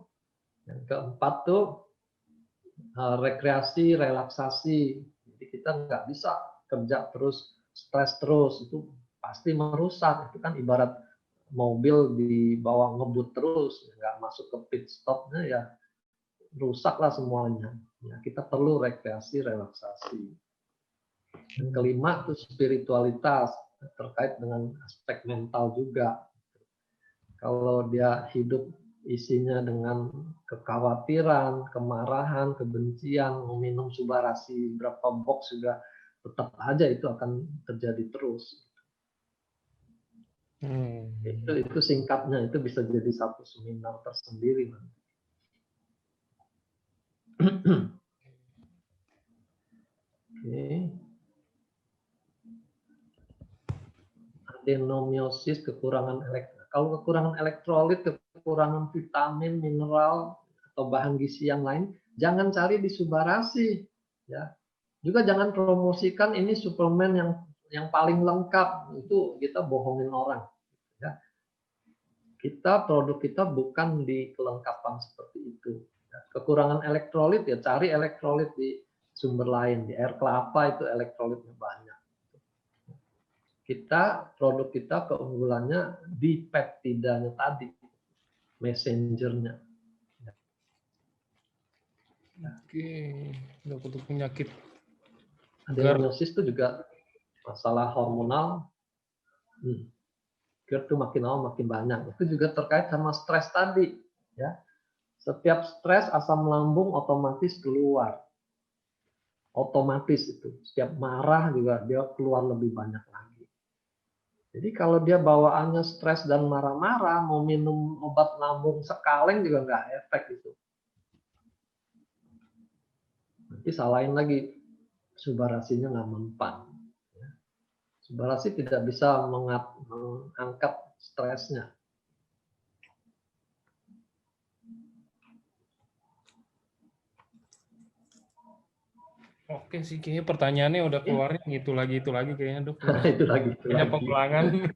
yang keempat tuh rekreasi, relaksasi. Jadi kita nggak bisa kerja terus, stres terus, itu pasti merusak. Itu kan ibarat mobil dibawa ngebut terus, nggak masuk ke pit stopnya ya rusaklah semuanya. Ya, kita perlu rekreasi, relaksasi. Yang kelima itu spiritualitas terkait dengan aspek mental juga. Kalau dia hidup isinya dengan kekhawatiran, kemarahan, kebencian, meminum subarasi berapa box juga tetap aja itu akan terjadi terus. Itu singkatnya, itu bisa jadi satu seminar tersendiri. Oke. Adenomiosis, kekurangan elektrolit. Kalau kekurangan elektrolit, kekurangan vitamin, mineral, atau bahan gizi yang lain, jangan cari di subarasi. Ya. Juga jangan promosikan ini suplemen yang paling lengkap, itu kita bohongin orang. Ya. Produk kita bukan di kelengkapan seperti itu. Ya. Kekurangan elektrolit ya cari elektrolit di sumber lain, di air kelapa itu elektrolitnya banyak. Produk kita keunggulannya di peptidanya tadi, messengernya.
Oke, untuk penyakit
Adenomyosis itu juga masalah hormonal. GERD itu makin lama makin banyak. Itu juga terkait sama stres tadi. Ya, setiap stres asam lambung otomatis keluar. Otomatis itu. Setiap marah juga dia keluar lebih banyak lagi. Jadi kalau dia bawaannya stres dan marah-marah, mau minum obat lambung sekaleng juga nggak efek itu. Nanti salahin lagi, subarasinya nggak mempan. Subarasi tidak bisa mengangkat stresnya.
Oke sih, kayaknya pertanyaannya udah keluarnya itu lagi kayaknya dok.
itu lagi.
Pengulangan.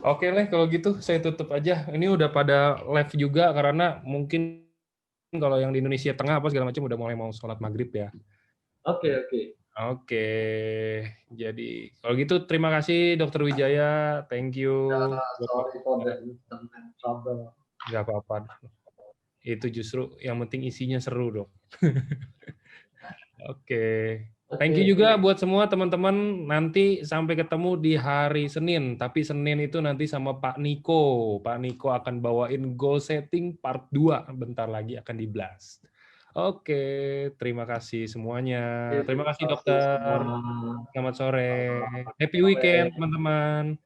Oke lah kalau gitu saya tutup aja. Ini udah pada live juga karena mungkin kalau yang di Indonesia Tengah apa segala macam udah mulai mau sholat maghrib ya.
Oke.
Oke, jadi kalau gitu terima kasih Dokter Wijaya, thank you.
Sorry for the internet trouble.
Gak apa-apa. Itu justru yang penting isinya seru dok. Oke. Thank you juga buat semua teman-teman. Nanti sampai ketemu di hari Senin. Tapi Senin itu nanti sama Pak Niko. Pak Niko akan bawain goal setting part 2. Bentar lagi akan di-blast. Oke, terima kasih semuanya. Terima kasih dokter. Selamat sore. Happy weekend teman-teman.